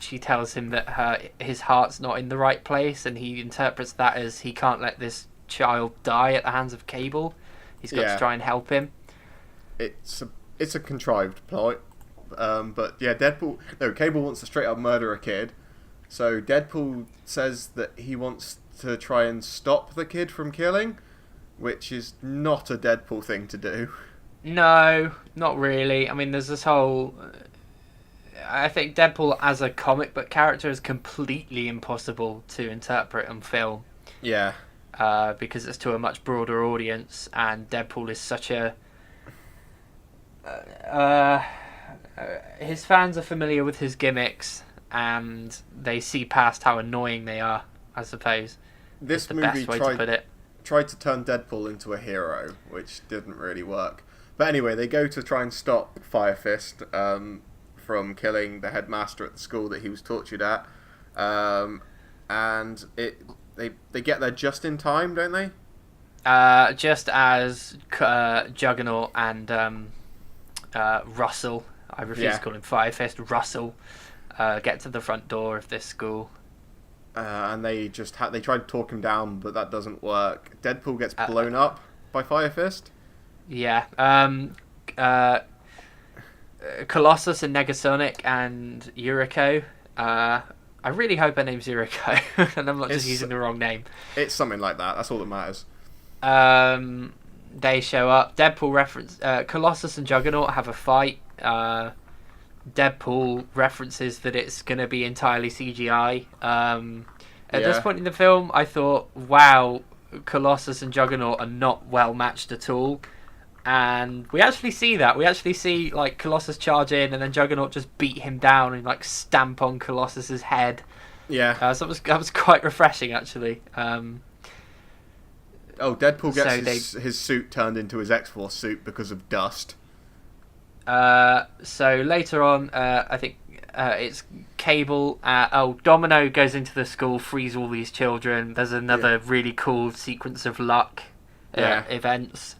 She tells him that his heart's not in the right place, and he interprets that as he can't let this child die at the hands of Cable. He's got to try and help him. It's a contrived plot, but yeah, Cable wants to straight up murder a kid. So Deadpool says that he wants to try and stop the kid from killing, which is not a Deadpool thing to do. No, not really. I mean, there's this whole. I think Deadpool as a comic book character is completely impossible to interpret on film. Yeah. Because it's to a much broader audience, and Deadpool is such a. His fans are familiar with his gimmicks, and they see past how annoying they are, I suppose. This the movie best way to put it. Tried to turn Deadpool into a hero, which didn't really work. But anyway, they go to try and stop Fire Fist from killing the headmaster at the school that he was tortured at, and they get there just in time, don't they? Just as Juggernaut and Russell, I refuse to call him Fire Fist, Russell, get to the front door of this school. And they they try to talk him down, but that doesn't work. Deadpool gets blown up by Fire Fist. Yeah. Colossus and Negasonic and Yuriko. I really hope her name's Yuriko, and I'm not just using the wrong name. It's something like that. That's all that matters. They show up. Deadpool reference. Colossus and Juggernaut have a fight. Deadpool references that it's going to be entirely CGI. At this point in the film, I thought, wow, Colossus and Juggernaut are not well matched at all. And we actually see that. We actually see like Colossus charge in, and then Juggernaut just beat him down and like stamp on Colossus's head. Yeah. So that was quite refreshing, actually. Deadpool gets his suit turned into his X-Force suit because of dust. So later on, I think it's Cable. Domino goes into the school, frees all these children. There's another really cool sequence of luck events.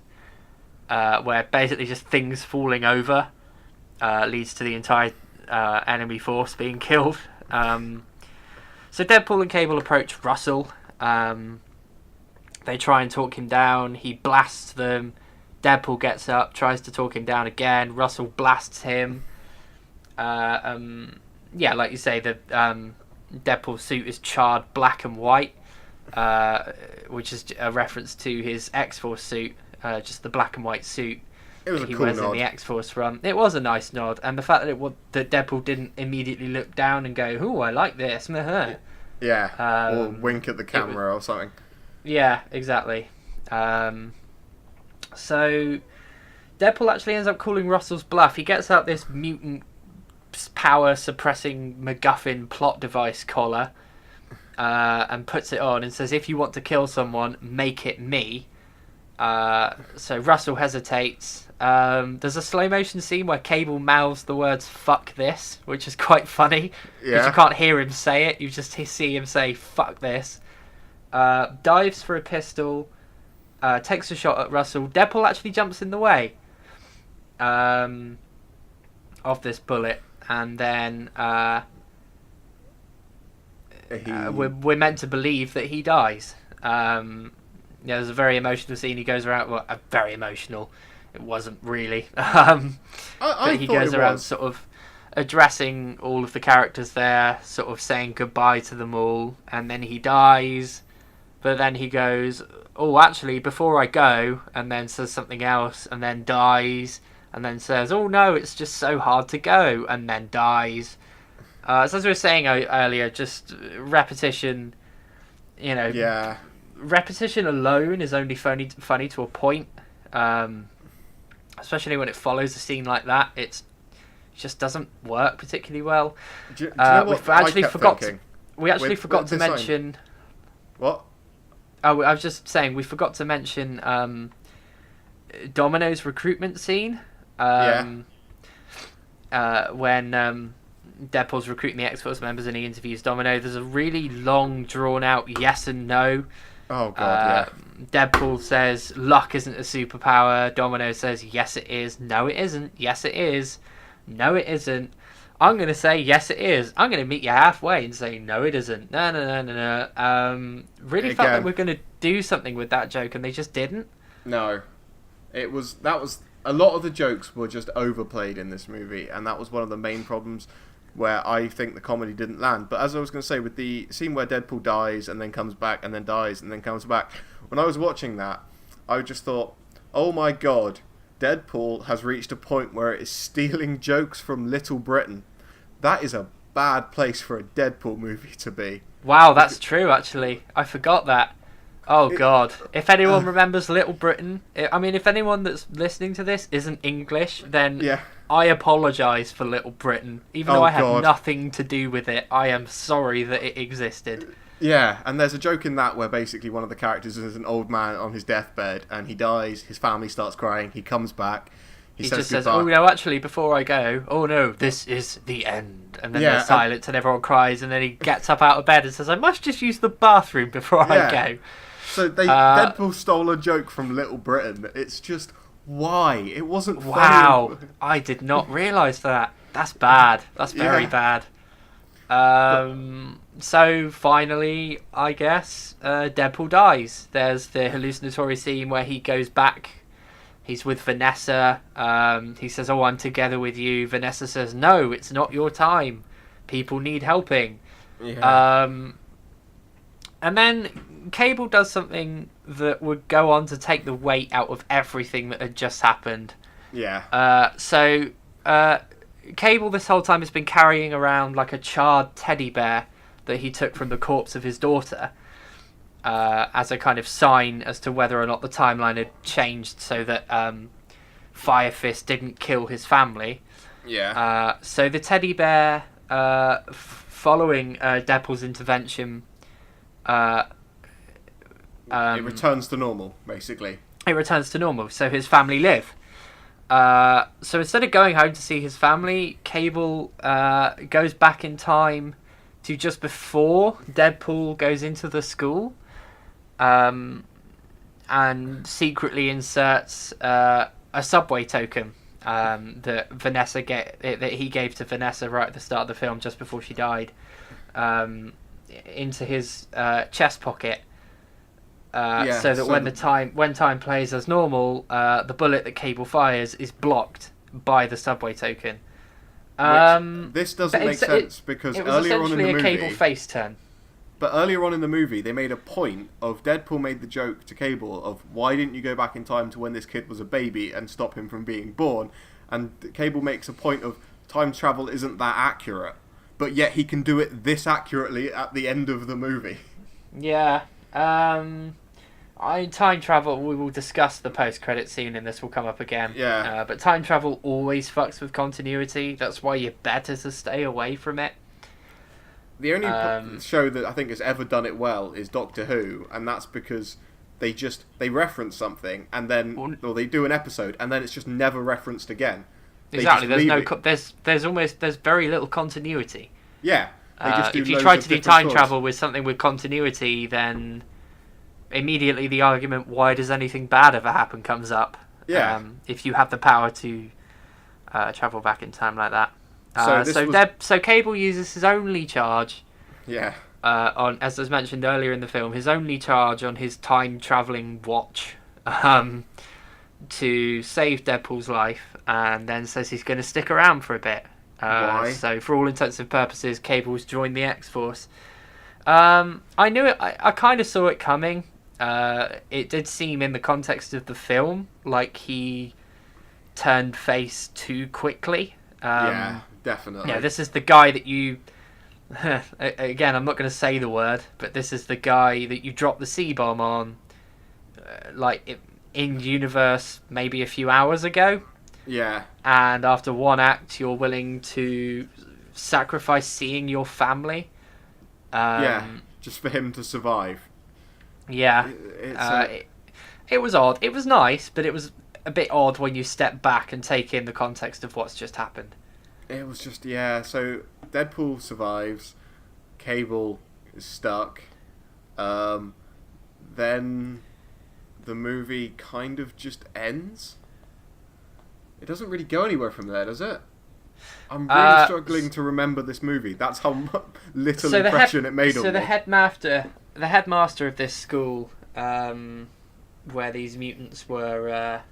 Where basically just things falling over leads to the entire enemy force being killed. So Deadpool and Cable approach Russell. They try and talk him down. He blasts them. Deadpool gets up, tries to talk him down again. Russell blasts him. Like you say, the Deadpool's suit is charred black and white, which is a reference to his X-Force suit. Just the black and white suit that he cool wears nod. in the X-Force run. It was a nice nod, and the fact that Deadpool didn't immediately look down and go, "Ooh, I like this." Yeah, or wink at the camera or something. Yeah, exactly. So Deadpool actually ends up calling Russell's bluff. He gets out this mutant power-suppressing MacGuffin plot device collar and puts it on and says, "If you want to kill someone, make it me." So Russell hesitates. There's a slow motion scene where Cable mouths the words "fuck this," which is quite funny because you can't hear him say it. You just see him say "fuck this." Dives for a pistol, takes a shot at Russell. Deadpool actually jumps in the way of this bullet, and then we're meant to believe that he dies. There's a very emotional scene. He goes around. Well, very emotional. It wasn't really. But he goes around sort of addressing all of the characters there, sort of saying goodbye to them all, and then he dies. But then he goes, "Oh, actually, before I go," and then says something else, and then dies, and then says, "Oh no, it's just so hard to go," and then dies. So as we were saying earlier, just repetition. Repetition alone is only funny to a point, especially when it follows a scene like that. It just doesn't work particularly well. Do you know what we actually forgot to mention. mention. What? Oh, I was just saying we forgot to mention Domino's recruitment scene. When Deadpool's recruiting the X-Force members and he interviews Domino, there's a really long, drawn-out yes and no. Oh, God, Deadpool says, "Luck isn't a superpower." Domino says, "Yes, it is." "No, it isn't." "Yes, it is." "No, it isn't." "I'm going to say, yes, it is." "I'm going to meet you halfway and say, no, it isn't." No. Really felt like we're going to do something with that joke, and they just didn't. No. That was a lot of the jokes were just overplayed in this movie, and that was one of the main problems where I think the comedy didn't land. But as I was going to say, with the scene where Deadpool dies and then comes back and then dies and then comes back, when I was watching that, I just thought, oh my god, Deadpool has reached a point where it is stealing jokes from Little Britain. That is a bad place for a Deadpool movie to be. Wow, that's true, actually. I forgot that. Oh, God. If anyone remembers Little Britain, if anyone that's listening to this isn't English, then I apologise for Little Britain. Even though I had nothing to do with it, I am sorry that it existed. Yeah, and there's a joke in that where basically one of the characters is an old man on his deathbed, and he dies, his family starts crying, he comes back, he just says, oh no, actually, before I go, oh no, this is the end. And then there's silence and everyone cries, and then he gets up out of bed and says, I must just use the bathroom before I go. So Deadpool stole a joke from Little Britain. It's just, why? It wasn't funny. Wow, I did not realise that. That's bad. That's very bad. So finally, I guess, Deadpool dies. There's the hallucinatory scene where he goes back. He's with Vanessa. He says, oh, I'm together with you. Vanessa says, no, it's not your time. People need helping. Yeah. And then Cable does something that would go on to take the weight out of everything that had just happened. Yeah. So Cable this whole time has been carrying around like a charred teddy bear that he took from the corpse of his daughter. As a kind of sign as to whether or not the timeline had changed so that Fire Fist didn't kill his family. Yeah. So the teddy bear, following Deadpool's intervention, it returns to normal, basically. It returns to normal, so his family live. So instead of going home to see his family, Cable goes back in time to just before Deadpool goes into the school. And secretly inserts a subway token that he gave to Vanessa right at the start of the film, just before she died, into his chest pocket, so that when time plays as normal, the bullet that Cable fires is blocked by the subway token. This doesn't make sense because earlier on in the movie, it was essentially a Cable face turn. But earlier on in the movie, they made a point of Deadpool made the joke to Cable of why didn't you go back in time to when this kid was a baby and stop him from being born? And Cable makes a point of time travel isn't that accurate, but yet he can do it this accurately at the end of the movie. Yeah. Time travel, we will discuss the post-credit scene and this will come up again. Yeah. But time travel always fucks with continuity. That's why you're better to stay away from it. The only show that I think has ever done it well is Doctor Who, and that's because they reference something and then they do an episode and then it's just never referenced again. Exactly. There's very little continuity. Yeah. If you try to do time travel with something with continuity, then immediately the argument, why does anything bad ever happen, comes up. Yeah. If you have the power to travel back in time like that. So Cable uses his only charge. Yeah. On, as was mentioned earlier in the film, his only charge on his time traveling watch, to save Deadpool's life, and then says he's going to stick around for a bit. Why? So for all intents and purposes, Cable's joined the X-Force. I knew it. I kind of saw it coming. It did seem in the context of the film like he turned face too quickly. Yeah, definitely. Yeah, this is the guy that you... Again, I'm not going to say the word, but this is the guy that you dropped the C-bomb on, in universe maybe a few hours ago. Yeah. And after one act, you're willing to sacrifice seeing your family. Just for him to survive. Yeah. It was odd. It was nice, but it was a bit odd when you step back and take in the context of what's just happened. It was just, so Deadpool survives, Cable is stuck, then the movie kind of just ends. It doesn't really go anywhere from there, does it? I'm really struggling to remember this movie. That's how little impression it made on me. So the headmaster of this school, where these mutants were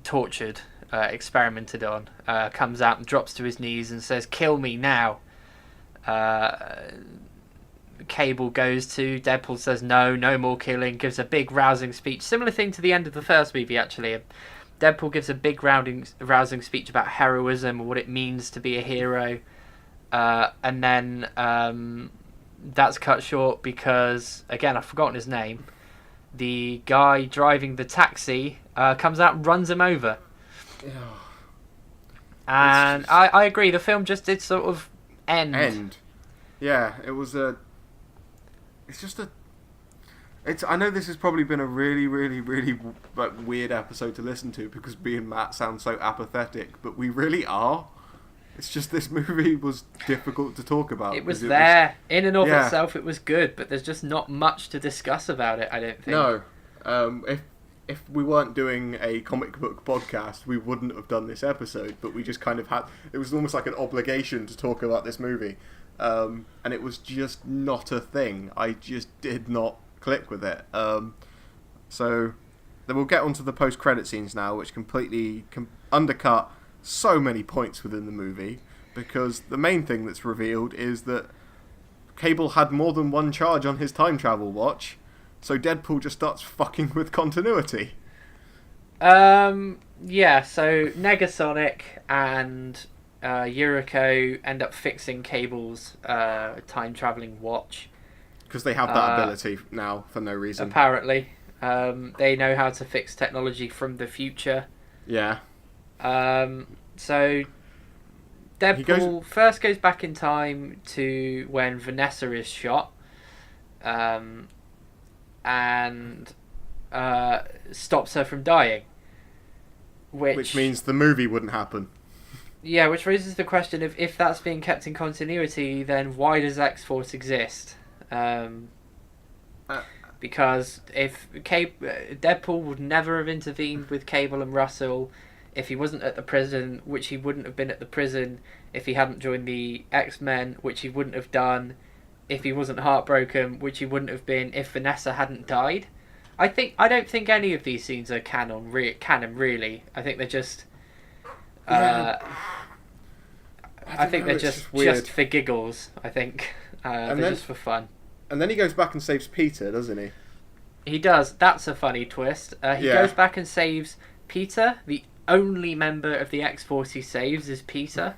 tortured, experimented on, comes out and drops to his knees and says, "Kill me now." Cable goes to. Deadpool says no more killing, gives a big rousing speech. Similar thing to the end of the first movie, actually. Deadpool gives a big rousing speech about heroism or what it means to be a hero. And then that's cut short because, again, I've forgotten his name. The guy driving the taxi comes out and runs him over. And I agree, the film just did sort of end. Yeah, it was a... It's just a... I know this has probably been a really, really, really weird episode to listen to because me and Matt sound so apathetic, but we really are. It's just this movie was difficult to talk about. It was there. In and of itself, it was good, but there's just not much to discuss about it, I don't think. No. If we weren't doing a comic book podcast, we wouldn't have done this episode, but we just kind of had... It was almost like an obligation to talk about this movie. And it was just not a thing. I just did not click with it. So then we'll get onto the post-credit scenes now, which completely undercut so many points within the movie, because the main thing that's revealed is that Cable had more than one charge on his time travel watch, so Deadpool just starts fucking with continuity. Yeah, so Negasonic and Yuriko end up fixing Cable's time-travelling watch. Because they have that ability now, for no reason. Apparently. They know how to fix technology from the future. Yeah. So Deadpool first goes back in time to when Vanessa is shot. And stops her from dying. Which means the movie wouldn't happen. Yeah, which raises the question of, if that's being kept in continuity, then why does X-Force exist? Because if Deadpool would never have intervened with Cable and Russell if he wasn't at the prison, which he wouldn't have been at the prison if he hadn't joined the X-Men, which he wouldn't have done if he wasn't heartbroken, which he wouldn't have been if Vanessa hadn't died. I don't think any of these scenes are canon really. I think they're just I think they're just for giggles, I think. They're just for fun. And then he goes back and saves Peter, doesn't he? He does. That's a funny twist. He goes back and saves Peter. The only member of the X-Force he saves is Peter.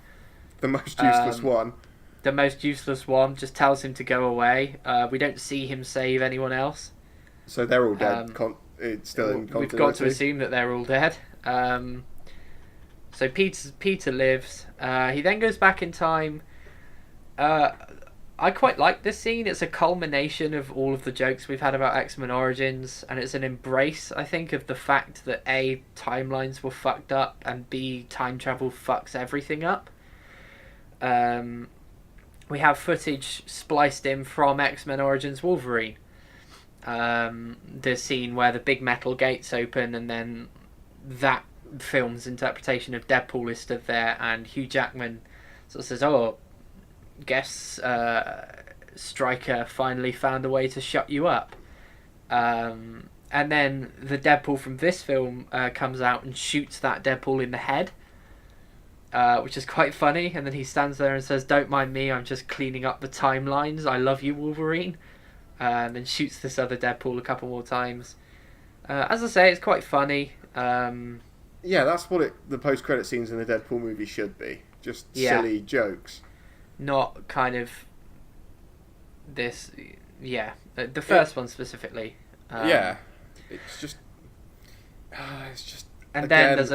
The most useless one. The most useless one. Just tells him to go away. We don't see him save anyone else. So they're all dead. It's still in continuity. We've got to assume that they're all dead. So Peter lives. He then goes back in time. I quite like this scene. It's a culmination of all of the jokes we've had about X-Men Origins, and it's an embrace, I think, of the fact that A, timelines were fucked up, and B, time travel fucks everything up. We have footage spliced in from X-Men Origins Wolverine. The scene where the big metal gates open, and then that film's interpretation of Deadpool is stood there, and Hugh Jackman sort of says, "Oh, guess Stryker finally found a way to shut you up." And then the Deadpool from this film comes out and shoots that Deadpool in the head, which is quite funny. And then he stands there and says, "Don't mind me, I'm just cleaning up the timelines. I love you, Wolverine." And then shoots this other Deadpool a couple more times. As I say, it's quite funny. Yeah, that's what the post-credit scenes in the Deadpool movie should be. Just silly jokes. Not kind of this... Yeah, the first one specifically. It's just... And again, then there's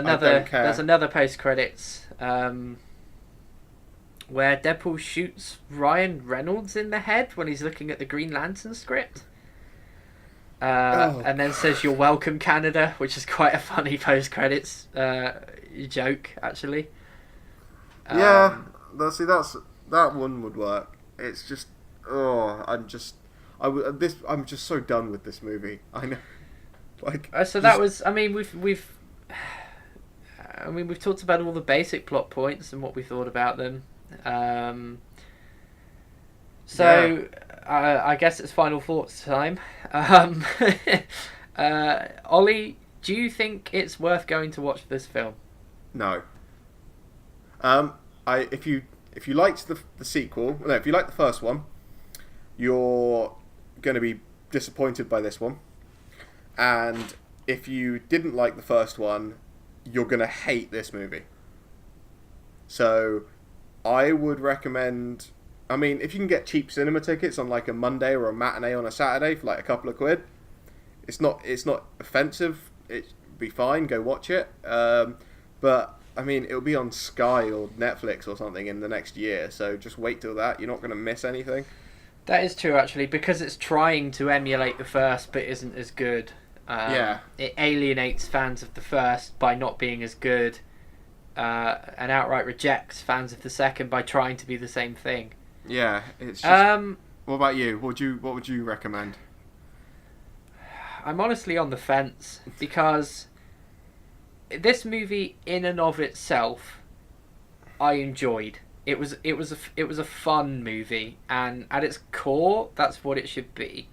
another post-credits where Deadpool shoots Ryan Reynolds in the head when he's looking at the Green Lantern script. And then says, "You're welcome, Canada," which is quite a funny post-credits joke, actually. That one would work. It's just, I'm just so done with this movie. I know, we've talked about all the basic plot points and what we thought about them. I guess it's final thoughts time. Ollie, do you think it's worth going to watch this film? No. If you liked the sequel, if you liked the first one, you're going to be disappointed by this one. And if you didn't like the first one, you're going to hate this movie. So I would recommend... I mean, if you can get cheap cinema tickets on like a Monday or a matinee on a Saturday for like a couple of quid, it's not offensive. It'd be fine. Go watch it. But I mean, it'll be on Sky or Netflix or something in the next year. So just wait till that. You're not going to miss anything. That is true, actually, because it's trying to emulate the first, but isn't as good. It alienates fans of the first by not being as good, and outright rejects fans of the second by trying to be the same thing. Yeah, it's just... what about you? What would you recommend? I'm honestly on the fence, because this movie in and of itself I enjoyed. It was a fun movie, and at its core that's what it should be.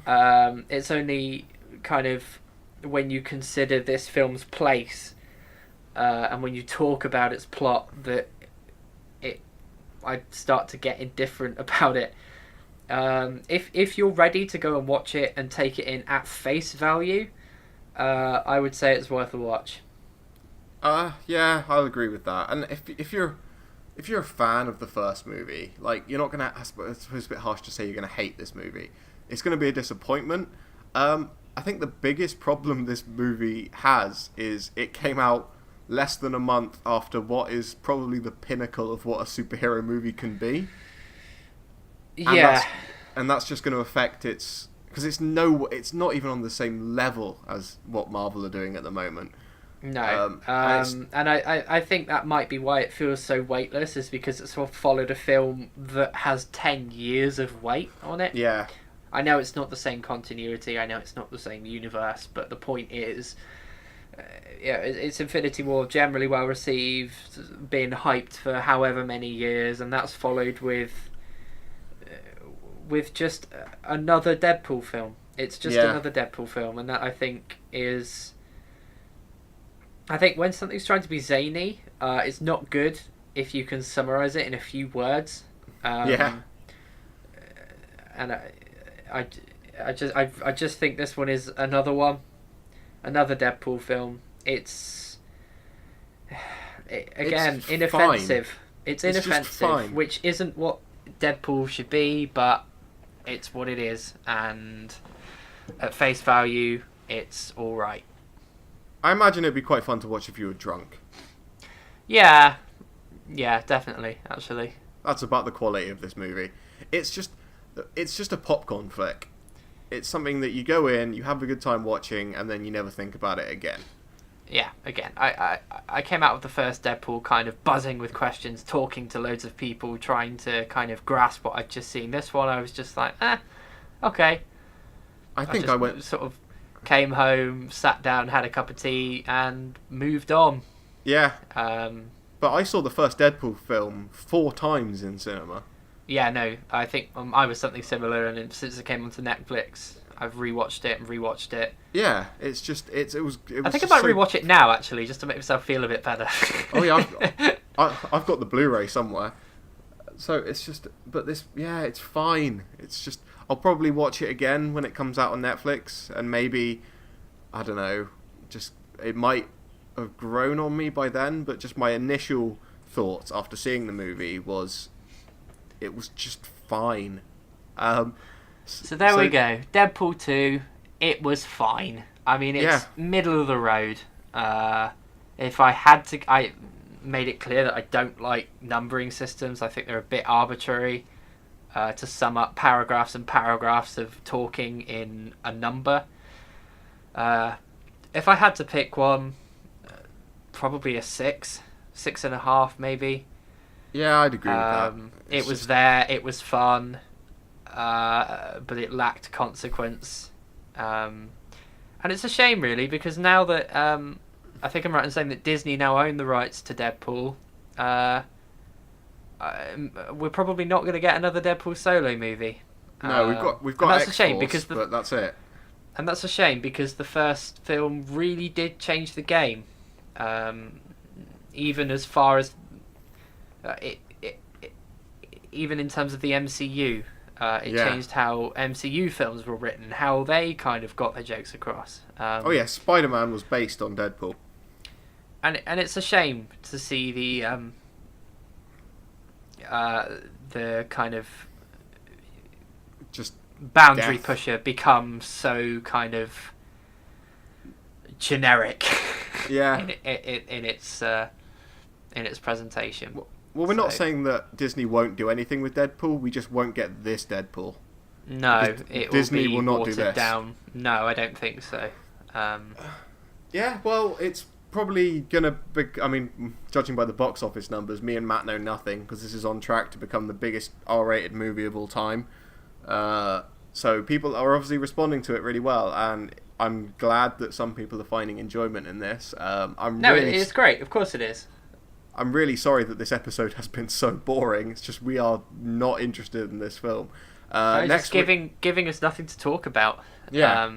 It's only kind of when you consider this film's place and when you talk about its plot that I start to get indifferent about it. If you're ready to go and watch it and take it in at face value, I would say it's worth a watch. Yeah, I'll agree with that. And if you're a fan of the first movie, like, you're not gonna... I suppose it's a bit harsh to say you're gonna hate this movie. It's gonna be a disappointment. I think the biggest problem this movie has is it came out less than a month after what is probably the pinnacle of what a superhero movie can be. Yeah. And that's just going to affect its... Because it's not even on the same level as what Marvel are doing at the moment. No. And I think that might be why it feels so weightless, is because it sort of followed a film that has 10 years of weight on it. Yeah. I know it's not the same continuity, I know it's not the same universe, but the point is... it's Infinity War, generally well received, been hyped for however many years, and that's followed with just another Deadpool film. It's just another Deadpool film, and that I think when something's trying to be zany, it's not good if you can summarize it in a few words. And I just think this one is another Deadpool film. It's inoffensive. Fine. It's inoffensive, which isn't what Deadpool should be, but it's what it is, and at face value, it's all right. I imagine it'd be quite fun to watch if you were drunk. Yeah, definitely. Actually, that's about the quality of this movie. It's just a popcorn flick. It's something that you go in, you have a good time watching, and then you never think about it again. Yeah, again, I came out of the first Deadpool kind of buzzing with questions, talking to loads of people, trying to kind of grasp what I'd just seen. This one, I was just like, okay. I went... sort of came home, sat down, had a cup of tea, and moved on. Yeah. But I saw the first Deadpool film 4 times in cinema. Yeah, no, I think I was something similar, and since it came onto Netflix, I've rewatched it. Yeah, it's just it was. I think I might rewatch it now, actually, just to make myself feel a bit better. Oh yeah, I've got the Blu-ray somewhere. So it's just, but it's fine. It's just, I'll probably watch it again when it comes out on Netflix, and maybe, I don't know, just it might have grown on me by then. But just my initial thoughts after seeing the movie was, it was just fine. So there we go. Deadpool 2, it was fine. I mean, it's middle of the road. If I had to... I made it clear that I don't like numbering systems. I think they're a bit arbitrary to sum up paragraphs and paragraphs of talking in a number. If I had to pick one, probably a 6.5 maybe. Yeah, I'd agree with that. It was there, it was fun. But it lacked consequence, and it's a shame, really, because now that I think I'm right in saying that Disney now own the rights to Deadpool, we're probably not going to get another Deadpool solo movie. No, we've got that's a shame, because but that's it. And that's a shame, because the first film really did change the game, even as far as even in terms of the MCU. It changed how MCU films were written, how they kind of got their jokes across. Spider-Man was based on Deadpool. And it's a shame to see the kind of just boundary death. pusher become so kind of generic. Yeah. in its presentation. Well, we're not saying that Disney won't do anything with Deadpool. We just won't get this Deadpool. No, Disney will be will not do watered this. down. No, I don't think so. Yeah, well, it's probably gonna be, I mean, judging by the box office numbers, me and Matt know nothing, because this is on track to become the biggest R-rated movie of all time. So people are obviously responding to it really well, and I'm glad that some people are finding enjoyment in this. It's great. Of course it is. I'm really sorry that this episode has been so boring. It's just we are not interested in this film. Next giving us nothing to talk about. Yeah.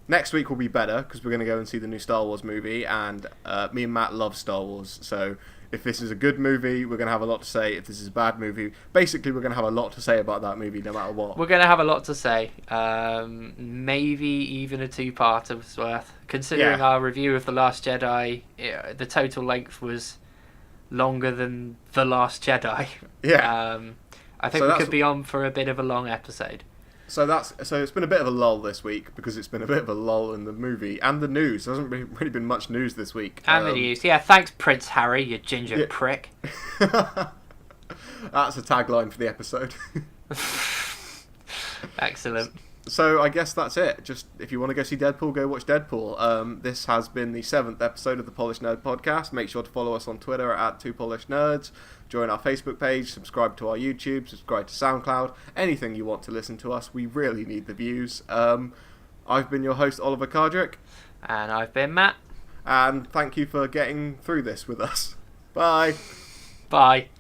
Next week will be better because we're going to go and see the new Star Wars movie, and me and Matt love Star Wars, so if this is a good movie, we're going to have a lot to say. If this is a bad movie, basically we're going to have a lot to say about that movie no matter what. We're going to have a lot to say. Maybe even a two-parter's worth. Considering our review of The Last Jedi, the total length was longer than The Last Jedi. Yeah. I think we could be on for a bit of a long episode. So it's been a bit of a lull this week because it's been a bit of a lull in the movie and the news. There hasn't really been much news this week. And the news, thanks Prince Harry, you ginger prick. That's a tagline for the episode. Excellent. So I guess that's it. Just if you want to go see Deadpool, go watch Deadpool. This has been the 7th episode of the Polished Nerd Podcast. Make sure to follow us on Twitter at 2PolishedNerds. Join our Facebook page, subscribe to our YouTube, subscribe to SoundCloud. Anything you want to listen to us, we really need the views. I've been your host, Oliver Cardrick. And I've been Matt. And thank you for getting through this with us. Bye. Bye.